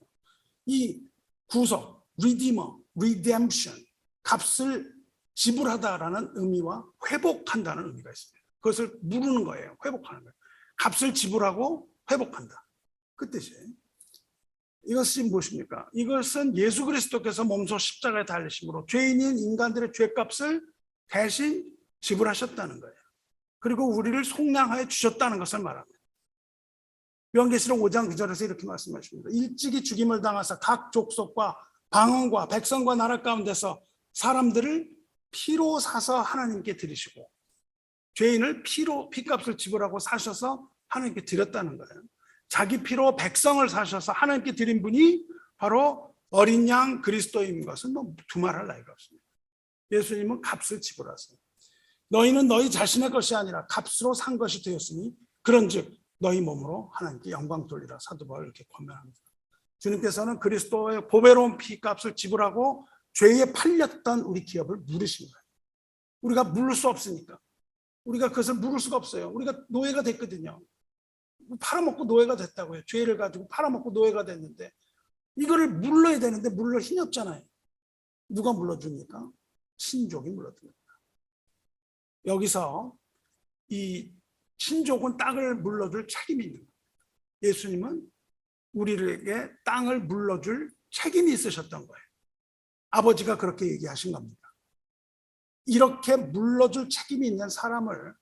이 구속, Redeemer, Redemption, 값을 지불하다라는 의미와 회복한다는 의미가 있습니다. 그것을 물으는 거예요. 회복하는 거예요. 값을 지불하고 회복한다. 그 뜻이에요. 이것이 무엇입니까? 이것은 예수 그리스도께서 몸소 십자가에 달리심으로 죄인인 인간들의 죄값을 대신 지불하셨다는 거예요. 그리고 우리를 속량하여 주셨다는 것을 말합니다. 요한계시록 5장 9절에서 이렇게 말씀하십니다. 일찍이 죽임을 당하사 각 족속과 방언과 백성과 나라 가운데서 사람들을 피로 사서 하나님께 드리시고 죄인을 피값을 지불하고 사셔서 하나님께 드렸다는 거예요. 자기 피로 백성을 사셔서 하나님께 드린 분이 바로 어린 양 그리스도인 것은 두말할 나위가 없습니다. 예수님은 값을 지불하세요. 너희는 너희 자신의 것이 아니라 값으로 산 것이 되었으니 그런즉 너희 몸으로 하나님께 영광 돌리라. 사도 바울 이렇게 권면합니다. 주님께서는 그리스도의 보배로운 피값을 지불하고 죄에 팔렸던 우리 기업을 물으신 거예요. 우리가 물을 수 없으니까. 우리가 그것을 물을 수가 없어요. 우리가 노예가 됐거든요. 팔아먹고 노예가 됐다고요. 죄를 가지고 팔아먹고 노예가 됐는데 이거를 물러야 되는데 물러 힘이 없잖아요. 누가 물러줍니까? 친족이 물러줍니다. 여기서 이 친족은 땅을 물러줄 책임이 있는 거예요. 예수님은 우리에게 땅을 물러줄 책임이 있으셨던 거예요. 아버지가 그렇게 얘기하신 겁니다. 이렇게 물러줄 책임이 있는 사람을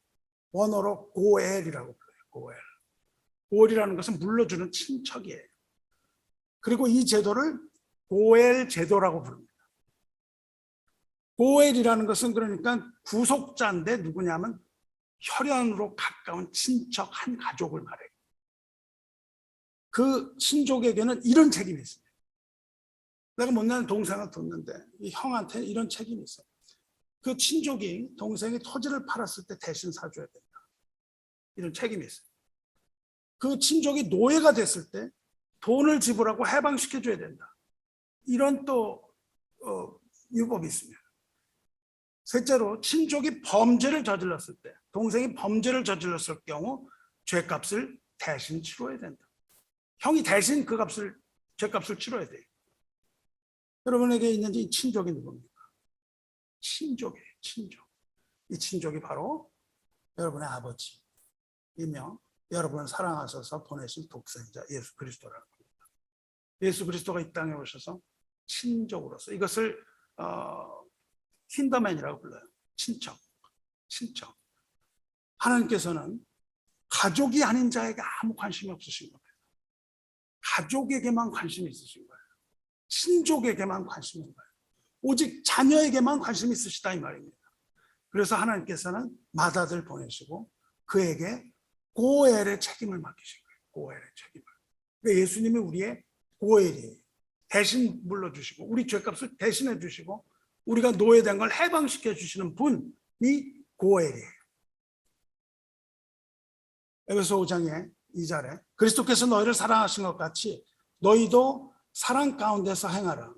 원어로 고엘이라고 불러요. 고엘. 고엘이라는 것은 물러주는 친척이에요. 그리고 이 제도를 고엘 제도라고 부릅니다. 고엘이라는 것은 그러니까 구속자인데 누구냐면 혈연으로 가까운 친척 한 가족을 말해요. 그 친족에게는 이런 책임이 있습니다. 내가 못난 동생을 뒀는데 이 형한테 이런 책임이 있어요. 그 친족이 동생이 토지를 팔았을 때 대신 사줘야 된다. 이런 책임이 있어요. 그 친족이 노예가 됐을 때 돈을 지불하고 해방시켜줘야 된다. 이런 또 유법이 있습니다. 셋째로 친족이 범죄를 저질렀을 때, 동생이 범죄를 저질렀을 경우 죄값을 대신 치러야 된다. 형이 대신 그 값을, 죄값을 치러야 돼요. 여러분에게 있는 이 친족이 누굽니까? 친족이에요. 친족. 이 친족이 바로 여러분의 아버지이며 여러분을 사랑하셔서 보내신 독생자 예수 그리스도라는 겁니다. 예수 그리스도가 이 땅에 오셔서 친족으로서 이것을 킨더맨이라고 불러요. 친척. 하나님께서는 가족이 아닌 자에게 아무 관심이 없으신 겁니다. 가족에게만 관심이 있으신 거예요. 친족에게만 관심이 있는 거예요. 오직 자녀에게만 관심이 있으시다 이 말입니다. 그래서 하나님께서는 맏아들 보내시고 그에게 고엘의 책임을 맡기신 거예요. 고엘의 책임을. 그러니까 예수님이 우리의 고엘이에요. 대신 물러주시고 우리 죄값을 대신해 주시고 우리가 노예된 걸 해방시켜 주시는 분이 고엘이에요. 에베소 5장의 2절에 그리스도께서 너희를 사랑하신 것 같이 너희도 사랑 가운데서 행하라.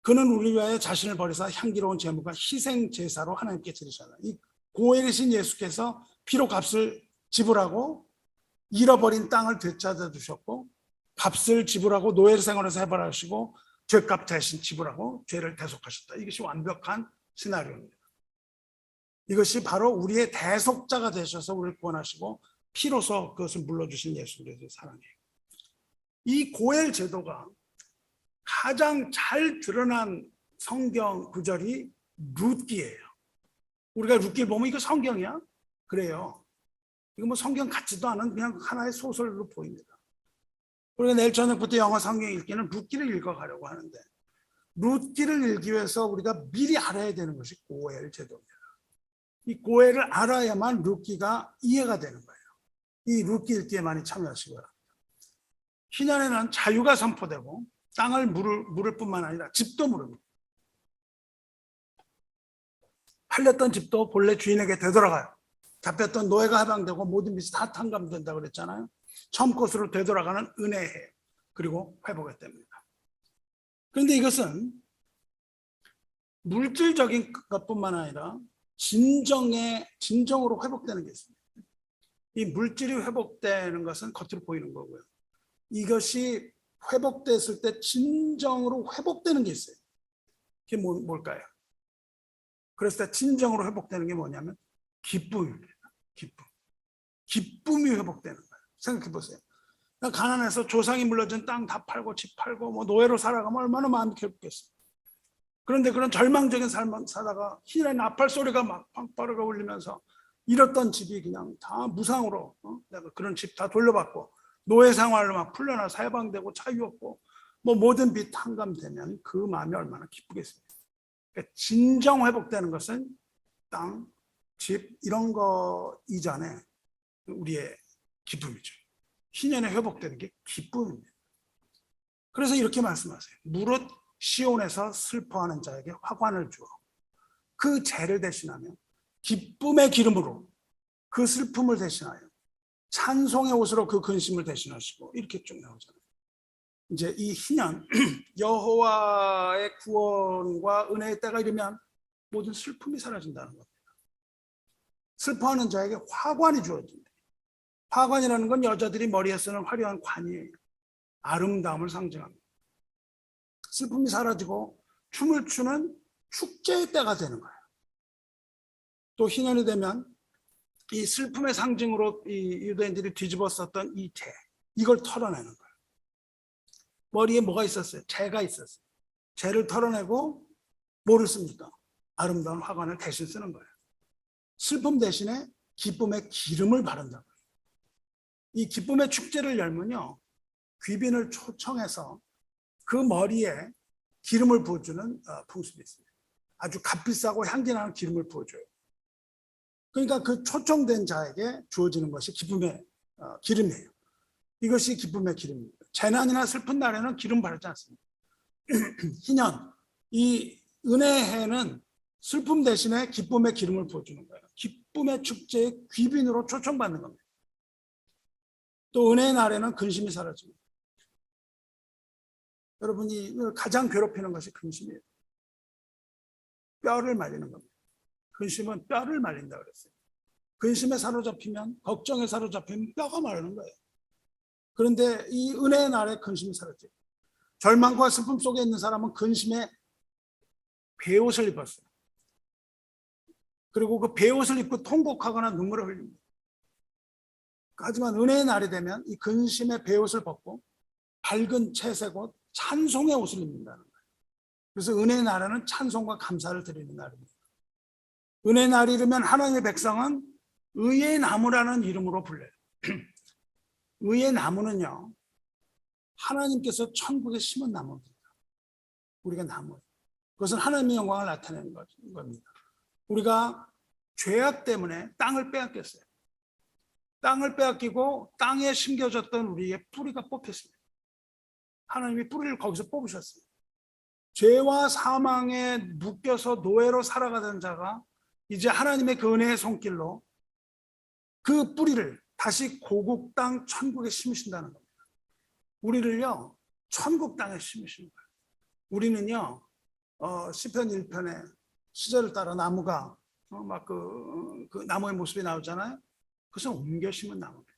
그는 우리 위하여 자신을 버리사 향기로운 제물과 희생 제사로 하나님께 드리셨다. 이 고엘이신 예수께서 피로 값을 지불하고 잃어버린 땅을 되찾아 주셨고 값을 지불하고 노예 생활에서 해방하시고 죄값 대신 지불하고 죄를 대속하셨다. 이것이 완벽한 시나리오입니다. 이것이 바로 우리의 대속자가 되셔서 우리를 구원하시고 피로서 그것을 물러주신 예수님의 사랑이에요. 이 고엘 제도가 가장 잘 드러난 성경 구절이 룻기예요. 우리가 룻기를 보면 이거 성경이야? 그래요. 이거 뭐 성경 같지도 않은 그냥 하나의 소설로 보입니다. 우리가 내일 저녁부터 영어 성경 읽기는 룻기를 읽어가려고 하는데 룻기를 읽기 위해서 우리가 미리 알아야 되는 것이 고엘 제도입니다. 이 고엘을 알아야만 룻기가 이해가 되는 거예요. 이 룻기 읽기에 많이 참여하시기 바랍니다. 희년에는 자유가 선포되고 땅을 물을 뿐만 아니라 집도 물습니다. 팔렸던 집도 본래 주인에게 되돌아가요. 잡혔던 노예가 해방되고 모든 빚이 다 탕감된다고 그랬잖아요. 처음 것으로 되돌아가는 은혜예요. 그리고 회복이 됩니다. 그런데 이것은 물질적인 것뿐만 아니라 진정으로 회복되는 게 있습니다. 이 물질이 회복되는 것은 겉으로 보이는 거고요. 이것이 회복됐을 때 진정으로 회복되는 게 있어요. 그게 뭘까요? 그랬을 때 진정으로 회복되는 게 뭐냐면 기쁨입니다. 기쁨이 회복되는 거예요. 생각해 보세요. 가난해서 조상이 물려준 땅 다 팔고 집 팔고 뭐 노예로 살아가면 얼마나 마음이 괴롭겠어요. 그런데 그런 절망적인 삶을 살다가 희나의 나팔 소리가 막 빵빠르게 울리면서 잃었던 집이 그냥 다 무상으로 내가 그런 집 다 돌려받고 노예 생활로 막 풀려나서 해방되고 자유롭고 뭐 모든 빚 탕감되면 그 마음이 얼마나 기쁘겠습니까? 그러니까 진정 회복되는 것은 땅, 집 이런 거 이전에 우리의 기쁨이죠. 희년에 회복되는 게 기쁨입니다. 그래서 이렇게 말씀하세요. 무릇 시온에서 슬퍼하는 자에게 화관을 주어 그 죄를 대신하며 기쁨의 기름으로 그 슬픔을 대신하여 찬송의 옷으로 그 근심을 대신하시고 이렇게 쭉 나오잖아요. 이제 이 희년 여호와의 구원과 은혜의 때가 이르면 모든 슬픔이 사라진다는 겁니다. 슬퍼하는 자에게 화관이 주어진다. 화관이라는 건 여자들이 머리에 쓰는 화려한 관이에요. 아름다움을 상징합니다. 슬픔이 사라지고 춤을 추는 축제의 때가 되는 거예요. 또 희년이 되면 이 슬픔의 상징으로 이 유대인들이 뒤집어 썼던 이 재, 이걸 털어내는 거예요. 머리에 뭐가 있었어요? 재가 있었어요. 재를 털어내고 뭐를 씁니까? 아름다운 화관을 대신 쓰는 거예요. 슬픔 대신에 기쁨의 기름을 바른다. 이 기쁨의 축제를 열면요, 귀빈을 초청해서 그 머리에 기름을 부어주는 풍습이 있습니다. 아주 값비싸고 향기나는 기름을 부어줘요. 그러니까 그 초청된 자에게 주어지는 것이 기쁨의 기름이에요. 이것이 기쁨의 기름입니다. 재난이나 슬픈 날에는 기름 바르지 않습니다. 희년, 이 은혜해는 슬픔 대신에 기쁨의 기름을 부어주는 거예요. 기쁨의 축제의 귀빈으로 초청받는 겁니다. 또 은혜의 날에는 근심이 사라집니다. 여러분이 가장 괴롭히는 것이 근심이에요. 뼈를 말리는 겁니다. 근심은 뼈를 말린다 그랬어요. 근심에 사로잡히면, 걱정에 사로잡히면 뼈가 마르는 거예요. 그런데 이 은혜의 날에 근심이 사라져요. 절망과 슬픔 속에 있는 사람은 근심에 베옷을 입었어요. 그리고 그 베옷을 입고 통곡하거나 눈물을 흘립니다. 하지만 은혜의 날이 되면 이 근심의 베옷을 벗고 밝은 채색 옷, 찬송의 옷을 입는다는 거예요. 그래서 은혜의 날에는 찬송과 감사를 드리는 날입니다. 은혜의 날이 이르면 하나님의 백성은 의의 나무라는 이름으로 불려요. 의의 나무는요, 하나님께서 천국에 심은 나무입니다. 우리가 나무예요. 그것은 하나님의 영광을 나타내는 겁니다. 우리가 죄악 때문에 땅을 빼앗겼어요. 땅을 빼앗기고 땅에 심겨졌던 우리의 뿌리가 뽑혔습니다. 하나님이 뿌리를 거기서 뽑으셨어요. 죄와 사망에 묶여서 노예로 살아가던 자가 이제 하나님의 그 은혜의 손길로 그 뿌리를 다시 고국 땅 천국에 심으신다는 겁니다. 우리를요, 천국 땅에 심으시는 거예요. 우리는요, 시편 1편에 시절을 따라 나무가 막 그 나무의 모습이 나오잖아요. 그것은 옮겨 심은 나무입니다.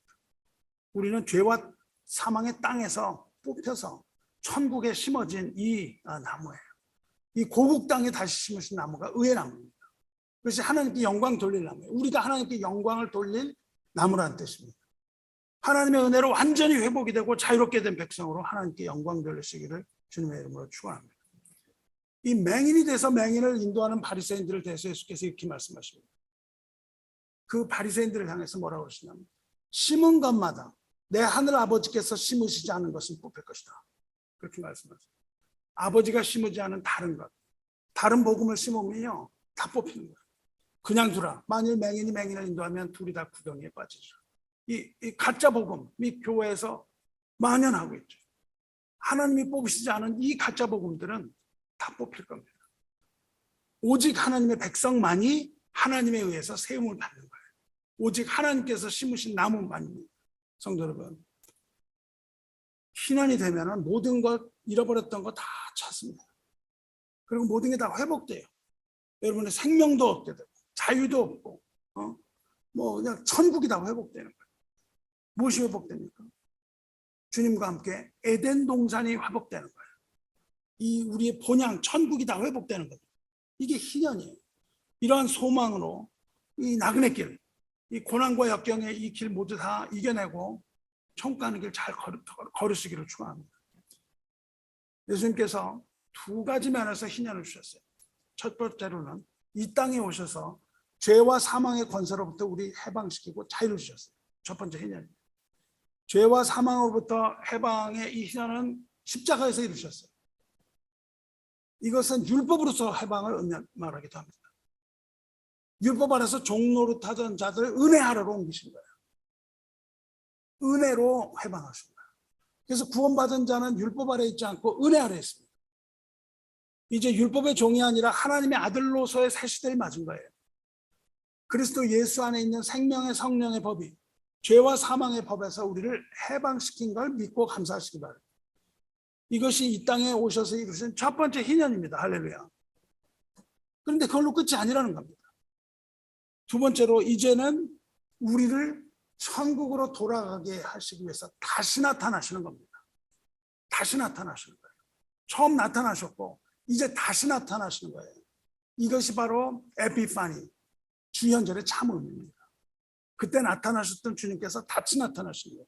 우리는 죄와 사망의 땅에서 뽑혀서 천국에 심어진 이 나무예요. 이 고국 땅에 다시 심으신 나무가 의의 나무입니다. 그것이 하나님께 영광 돌릴 나무예요. 우리가 하나님께 영광을 돌릴 나무라는 뜻입니다. 하나님의 은혜로 완전히 회복이 되고 자유롭게 된 백성으로 하나님께 영광 돌리시기를 주님의 이름으로 축원합니다. 이 맹인이 돼서 맹인을 인도하는 바리새인들을 대해서 예수께서 이렇게 말씀하십니다. 그 바리새인들을 향해서 뭐라고 그러시냐면, 심은 것마다 내 하늘 아버지께서 심으시지 않은 것은 뽑힐 것이다. 그렇게 말씀하세요. 아버지가 심으지 않은 다른 것, 다른 복음을 심으면요, 다 뽑히는 거예요. 그냥 두라. 만일 맹인이 맹인을 인도하면 둘이 다 구덩이에 빠지죠. 이 가짜 복음이 교회에서 만연하고 있죠. 하나님이 뽑으시지 않은 이 가짜 복음들은 다 뽑힐 겁니다. 오직 하나님의 백성만이 하나님에 의해서 세움을 받는 거예요. 오직 하나님께서 심으신 나무만입니다. 성도 여러분, 희년이 되면 모든 것, 잃어버렸던 거 다 찾습니다. 그리고 모든 게 다 회복돼요. 여러분의 생명도 얻게 되고 자유도 없고 뭐 그냥 천국이 다 회복되는 거예요. 무엇이 회복됩니까? 주님과 함께 에덴 동산이 회복되는 거예요. 이 우리의 본향 천국이 다 회복되는 거예요. 이게 희년이에요. 이러한 소망으로 이 나그네 길, 이 고난과 역경의 이 길 모두 다 이겨내고 천국 가는 길 잘 걸으시기를 축원합니다. 예수님께서 두 가지 면에서 희년을 주셨어요. 첫 번째로는 이 땅에 오셔서 죄와 사망의 권세로부터 우리 해방시키고 자유를 주셨어요. 첫 번째 희년입니다. 죄와 사망으로부터 해방의 이 희년은 십자가에서 이루셨어요. 이것은 율법으로서 해방을 말하기도 합니다. 율법 아래서 종노릇하던 자들을 은혜하라로 옮기신 거예요. 은혜로 해방하신 거예요. 그래서 구원받은 자는 율법 아래 있지 않고 은혜 아래 있습니다. 이제 율법의 종이 아니라 하나님의 아들로서의 새 시대를 맞은 거예요. 그리스도 예수 안에 있는 생명의 성령의 법이 죄와 사망의 법에서 우리를 해방시킨 걸 믿고 감사하시기 바랍니다. 이것이 이 땅에 오셔서 이루신 첫 번째 희년입니다. 할렐루야. 그런데 그걸로 끝이 아니라는 겁니다. 두 번째로 이제는 우리를 천국으로 돌아가게 하시기 위해서 다시 나타나시는 겁니다. 다시 나타나시는 거예요. 처음 나타나셨고 이제 다시 나타나시는 거예요. 이것이 바로 에피파니, 주현절의 참 의미입니다. 그때 나타나셨던 주님께서 다시 나타나시는 거예요.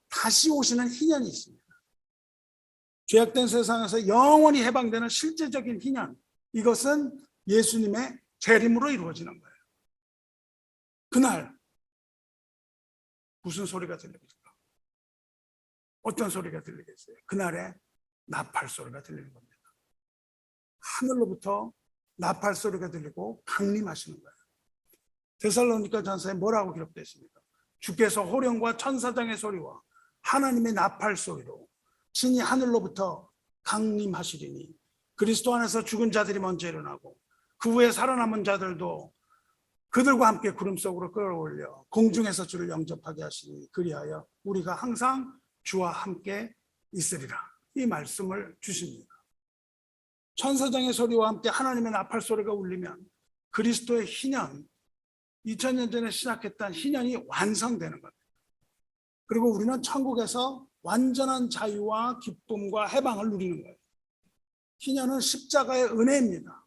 다시 오시는 희년이 있습니다. 죄악된 세상에서 영원히 해방되는 실제적인 희년, 이것은 예수님의 재림으로 이루어지는 거예요. 그날 무슨 소리가 들립니까? 어떤 소리가 들리겠어요? 그날에 나팔 소리가 들리는 겁니다. 하늘로부터 나팔 소리가 들리고 강림하시는 거예요. 데살로니가 전서에 뭐라고 기록되어 있습니까? 주께서 호령과 천사장의 소리와 하나님의 나팔 소리로 신이 하늘로부터 강림하시리니 그리스도 안에서 죽은 자들이 먼저 일어나고 그 후에 살아남은 자들도 그들과 함께 구름 속으로 끌어올려 공중에서 주를 영접하게 하시니 그리하여 우리가 항상 주와 함께 있으리라. 이 말씀을 주십니다. 천사장의 소리와 함께 하나님의 나팔 소리가 울리면 그리스도의 희년, 2000년 전에 시작했던 희년이 완성되는 겁니다. 그리고 우리는 천국에서 완전한 자유와 기쁨과 해방을 누리는 거예요. 희년은 십자가의 은혜입니다.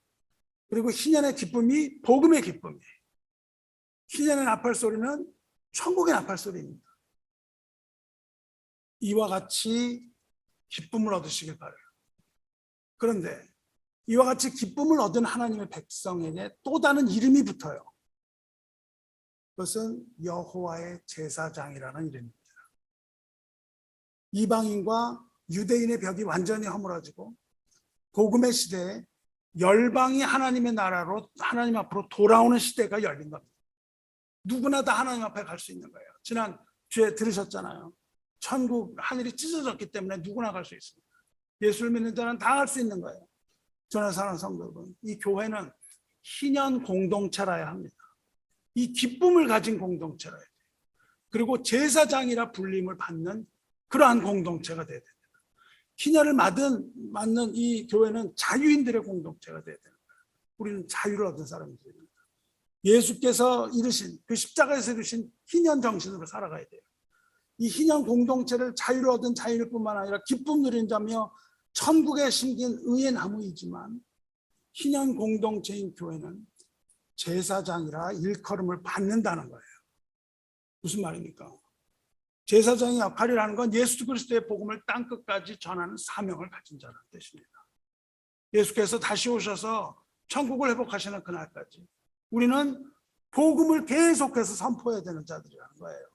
그리고 희년의 기쁨이 복음의 기쁨이에요. 희년의 나팔 소리는 천국의 나팔 소리입니다. 이와 같이 기쁨을 얻으시길 바라요. 그런데 이와 같이 기쁨을 얻은 하나님의 백성에게 또 다른 이름이 붙어요. 그것은 여호와의 제사장이라는 이름입니다. 이방인과 유대인의 벽이 완전히 허물어지고 복음의 시대에 열방이 하나님의 나라로 하나님 앞으로 돌아오는 시대가 열린 겁니다. 누구나 다 하나님 앞에 갈 수 있는 거예요. 지난 주에 들으셨잖아요. 천국 하늘이 찢어졌기 때문에 누구나 갈 수 있습니다. 예수를 믿는 자는 다 갈 수 있는 거예요. 저는 사랑하는 성도 여러분, 이 교회는 희년 공동체라야 합니다. 이 기쁨을 가진 공동체라야 돼요. 그리고 제사장이라 불림을 받는 그러한 공동체가 돼야 됩니다. 희년을 맞는 이 교회는 자유인들의 공동체가 돼야 되는 거예요. 우리는 자유를 얻은 사람들입니다. 예수께서 이루신 그 십자가에서 이루신 희년 정신으로 살아가야 돼요. 이 희년 공동체를 자유를 얻은 자유일 뿐만 아니라 기쁨 누리는 자며 천국에 심긴 의의 나무이지만 희년 공동체인 교회는 제사장이라 일컬음을 받는다는 거예요. 무슨 말입니까? 제사장의 역할이라는 건 예수 그리스도의 복음을 땅끝까지 전하는 사명을 가진 자라는 뜻입니다. 예수께서 다시 오셔서 천국을 회복하시는 그날까지 우리는 복음을 계속해서 선포해야 되는 자들이라는 거예요.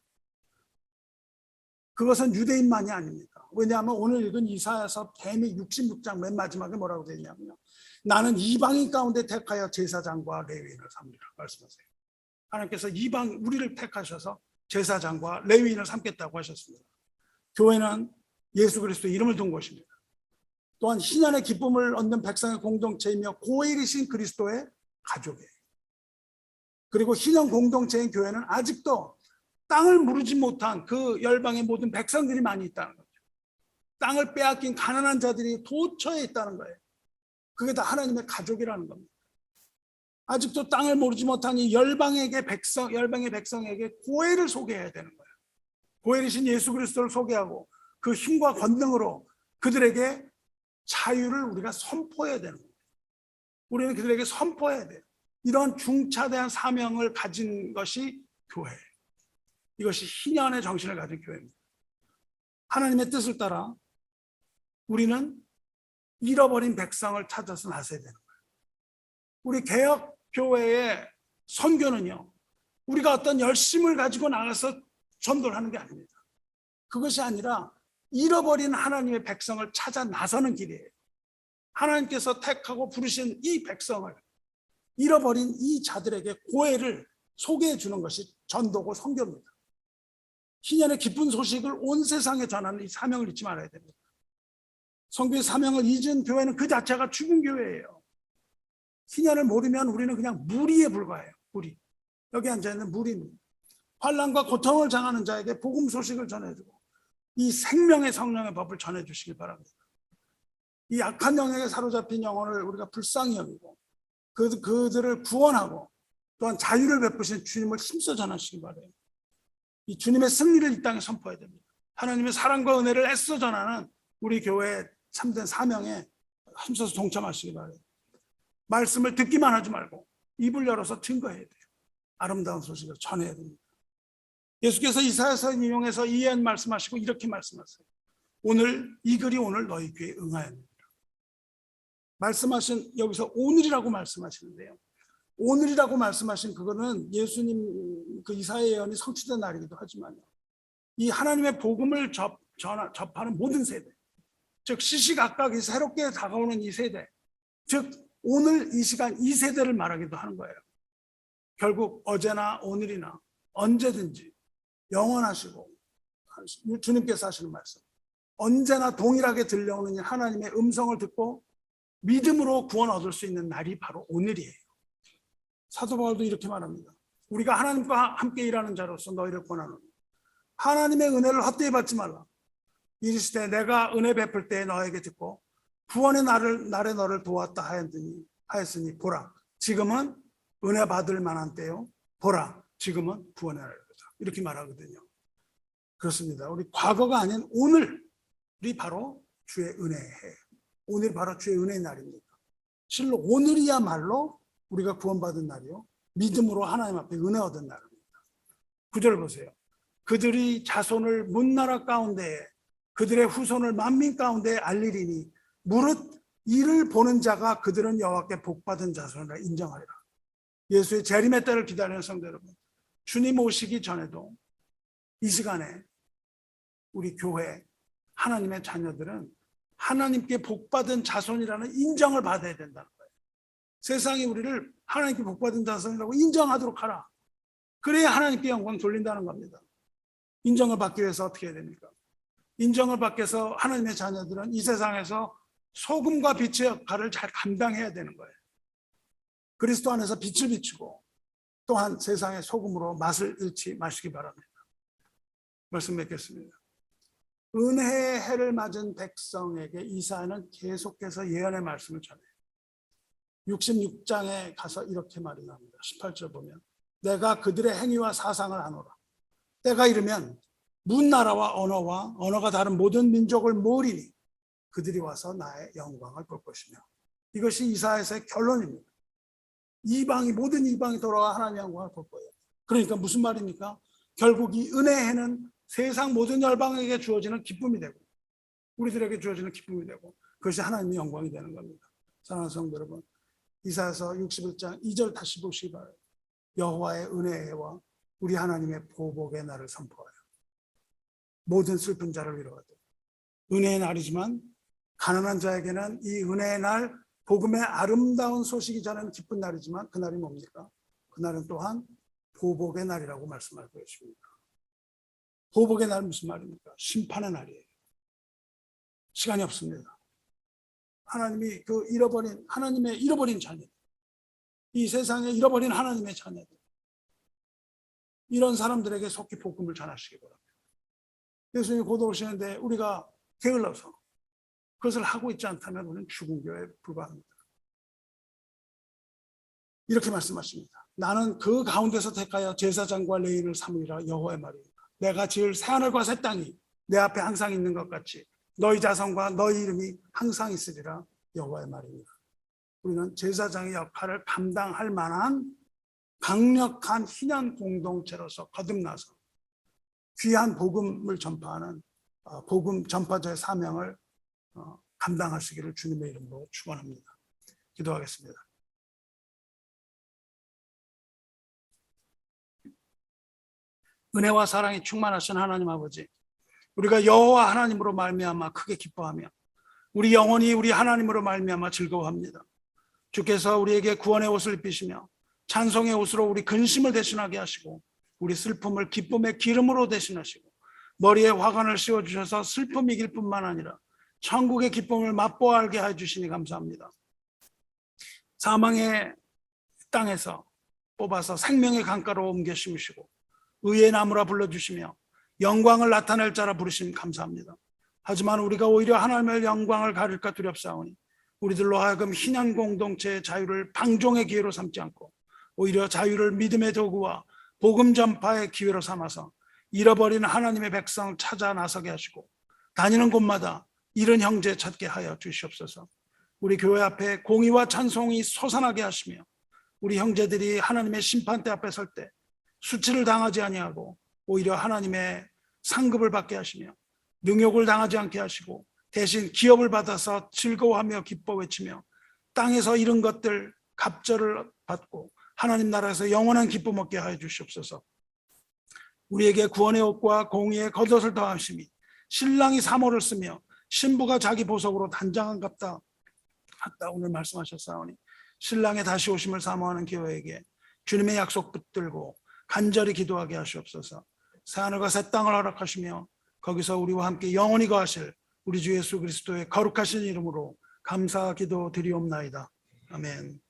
그것은 유대인만이 아닙니다. 왜냐하면 오늘 읽은 이사야서 대미 66장 맨 마지막에 뭐라고 되어 있냐면요. 나는 이방인 가운데 택하여 제사장과 레위인을 삼으리라 말씀하세요. 하나님께서 우리를 택하셔서 제사장과 레위인을 삼겠다고 하셨습니다. 교회는 예수 그리스도 이름을 둔 것입니다. 또한 희년의 기쁨을 얻는 백성의 공동체이며 고일이신 그리스도의 가족이에요. 그리고 희년 공동체인 교회는 아직도 땅을 무르지 못한 그 열방의 모든 백성들이 많이 있다는 거죠. 땅을 빼앗긴 가난한 자들이 도처에 있다는 거예요. 그게 다 하나님의 가족이라는 겁니다. 아직도 땅을 모르지 못한 이 열방의 백성에게 고해를 소개해야 되는 거예요. 고해이신 예수 그리스도를 소개하고 그 힘과 권능으로 그들에게 자유를 우리가 선포해야 되는 거예요. 우리는 그들에게 선포해야 돼요. 이런 중차대한 사명을 가진 것이 교회예요. 이것이 희년의 정신을 가진 교회입니다. 하나님의 뜻을 따라 우리는 잃어버린 백성을 찾아서 나서야 되는 거예요. 우리 개혁교회의 선교는요, 우리가 어떤 열심을 가지고 나가서 전도를 하는 게 아닙니다. 그것이 아니라 잃어버린 하나님의 백성을 찾아 나서는 길이에요. 하나님께서 택하고 부르신 이 백성을, 잃어버린 이 자들에게 고해를 소개해 주는 것이 전도고 선교입니다. 희년의 기쁜 소식을 온 세상에 전하는 이 사명을 잊지 말아야 됩니다. 성교의 사명을 잊은 교회는 그 자체가 죽은 교회예요. 희년을 모르면 우리는 그냥 무리에 불과해요. 무리. 여기 앉아있는 무리입니다. 환난과 고통을 당하는 자에게 복음 소식을 전해주고 이 생명의 성령의 법을 전해주시길 바랍니다. 이 악한 영역에 사로잡힌 영혼을 우리가 불쌍히 여기고 그들을 구원하고 또한 자유를 베푸신 주님을 힘써 전하시기 바라요. 이 주님의 승리를 이 땅에 선포해야 됩니다. 하나님의 사랑과 은혜를 애써 전하는 우리 교회의 참된 사명에 힘써서 동참하시기 바라요. 말씀을 듣기만 하지 말고 입을 열어서 증거해야 돼요. 아름다운 소식을 전해야 됩니다. 예수께서 이사야서 인용해서 이해한 말씀하시고 이렇게 말씀하세요. 오늘 이 글이 오늘 너희 귀에 응하였느니라. 말씀하신 여기서 오늘이라고 말씀하시는데요. 오늘이라고 말씀하신 그거는 예수님 그 이사야 예언이 성취된 날이기도 하지만요. 이 하나님의 복음을 접하는 모든 세대, 즉 시시각각이 새롭게 다가오는 이 세대, 즉 오늘 이 시간 이 세대를 말하기도 하는 거예요. 결국 어제나 오늘이나 언제든지 영원하시고 주님께서 하시는 말씀, 언제나 동일하게 들려오는 하나님의 음성을 듣고 믿음으로 구원 얻을 수 있는 날이 바로 오늘이에요. 사도 바울도 이렇게 말합니다. 우리가 하나님과 함께 일하는 자로서 너희를 권하노니 하나님의 은혜를 헛되이 받지 말라. 이르시되 내가 은혜 베풀 때에 너에게 듣고 구원의 날에 너를 도왔다 하였으니 보라 지금은 은혜 받을 만한 때요. 보라 지금은 구원의 날이다. 이렇게 말하거든요. 그렇습니다. 우리 과거가 아닌 오늘이 바로 주의 은혜예요. 오늘이 바로 주의 은혜의 날입니다. 실로 오늘이야말로 우리가 구원받은 날이요. 믿음으로 하나님 앞에 은혜 얻은 날입니다. 9절 보세요. 그들이 자손을 문나라 가운데에 그들의 후손을 만민 가운데에 알리리니 무릇 이를 보는 자가 그들은 여호와께 복받은 자손이라 인정하리라. 예수의 재림의 때를 기다리는 성도 여러분, 주님 오시기 전에도 이 시간에 우리 교회 하나님의 자녀들은 하나님께 복받은 자손이라는 인정을 받아야 된다는 거예요. 세상이 우리를 하나님께 복받은 자손이라고 인정하도록 하라. 그래야 하나님께 영광 돌린다는 겁니다. 인정을 받기 위해서 어떻게 해야 됩니까? 인정을 받기 위해서 하나님의 자녀들은 이 세상에서 소금과 빛의 역할을 잘 감당해야 되는 거예요. 그리스도 안에서 빛을 비추고 또한 세상의 소금으로 맛을 잃지 마시기 바랍니다. 말씀 맺겠습니다. 은혜의 해를 맞은 백성에게 이사야는 계속해서 예언의 말씀을 전해요. 66장에 가서 이렇게 말이 나옵니다. 18절 보면 내가 그들의 행위와 사상을 아노라. 때가 이르면 문나라와 언어가 다른 모든 민족을 모으리니 그들이 와서 나의 영광을 볼 것이며. 이것이 이사야서의 결론입니다. 모든 이방이 돌아와 하나님의 영광을 볼 거예요. 그러니까 무슨 말입니까? 결국 이 은혜의 해는 세상 모든 열방에게 주어지는 기쁨이 되고 우리들에게 주어지는 기쁨이 되고 그것이 하나님의 영광이 되는 겁니다. 사랑하는 성도 여러분, 이사야서 61장 2절 다시 보시기 바랍니다. 여호와의 은혜의 해와 우리 하나님의 보복의 날을 선포하여 모든 슬픈 자를 위로하되 은혜의 날이지만 가난한 자에게는 이 은혜의 날 복음의 아름다운 소식이 전하는 기쁜 날이지만 그날이 뭡니까? 그날은 또한 보복의 날이라고 말씀하고 계십니다. 보복의 날은 무슨 말입니까? 심판의 날이에요. 시간이 없습니다. 하나님이 하나님의 잃어버린 자녀들, 이 세상에 잃어버린 하나님의 자녀들, 이런 사람들에게 속히 복음을 전하시기 바랍니다. 예수님이 곧 오시는데 우리가 게을러서 그것을 하고 있지 않다면 우리는 죽은 교회에 불과합니다. 이렇게 말씀하십니다. 나는 그 가운데서 택하여 제사장과 레위인을 삼으리라. 여호와의 말입니다. 내가 지을 새하늘과 새 땅이 내 앞에 항상 있는 것 같이 너희 자손과 너희 이름이 항상 있으리라. 여호와의 말입니다. 우리는 제사장의 역할을 감당할 만한 강력한 희년 공동체로서 거듭나서 귀한 복음을 전파하는 복음 전파자의 사명을 감당하시기를 주님의 이름으로 축원합니다. 기도하겠습니다. 은혜와 사랑이 충만하신 하나님 아버지, 우리가 여호와 하나님으로 말미암아 크게 기뻐하며 우리 영혼이 우리 하나님으로 말미암아 즐거워합니다. 주께서 우리에게 구원의 옷을 입히시며 찬송의 옷으로 우리 근심을 대신하게 하시고 우리 슬픔을 기쁨의 기름으로 대신하시고 머리에 화관을 씌워주셔서 슬픔이 이길 뿐만 아니라 천국의 기쁨을 맛보아 알게 해주시니 감사합니다. 사망의 땅에서 뽑아서 생명의 강가로 옮겨 심으시고 의의 나무라 불러주시며 영광을 나타낼 자라 부르심 감사합니다. 하지만 우리가 오히려 하나님의 영광을 가릴까 두렵사오니 우리들로 하여금 희년 공동체의 자유를 방종의 기회로 삼지 않고 오히려 자유를 믿음의 도구와 복음 전파의 기회로 삼아서 잃어버린 하나님의 백성을 찾아 나서게 하시고 다니는 곳마다 잃은 형제 찾게 하여 주시옵소서. 우리 교회 앞에 공의와 찬송이 솟아나게 하시며 우리 형제들이 하나님의 심판대 앞에 설 때 수치를 당하지 아니하고 오히려 하나님의 상급을 받게 하시며 능욕을 당하지 않게 하시고 대신 기업을 받아서 즐거워하며 기뻐 외치며 땅에서 잃은 것들 갑절을 받고 하나님 나라에서 영원한 기쁨 얻게 하여 주시옵소서. 우리에게 구원의 옷과 공의의 겉옷을 더하심이 신랑이 사모를 쓰며 신부가 자기 보석으로 단장한 같다 오늘 말씀하셨사오니 신랑의 다시 오심을 사모하는 교회에게 주님의 약속 붙들고 간절히 기도하게 하시옵소서. 새하늘과 새 땅을 허락하시며 거기서 우리와 함께 영원히 거하실 우리 주 예수 그리스도의 거룩하신 이름으로 감사 기도 드리옵나이다. 아멘.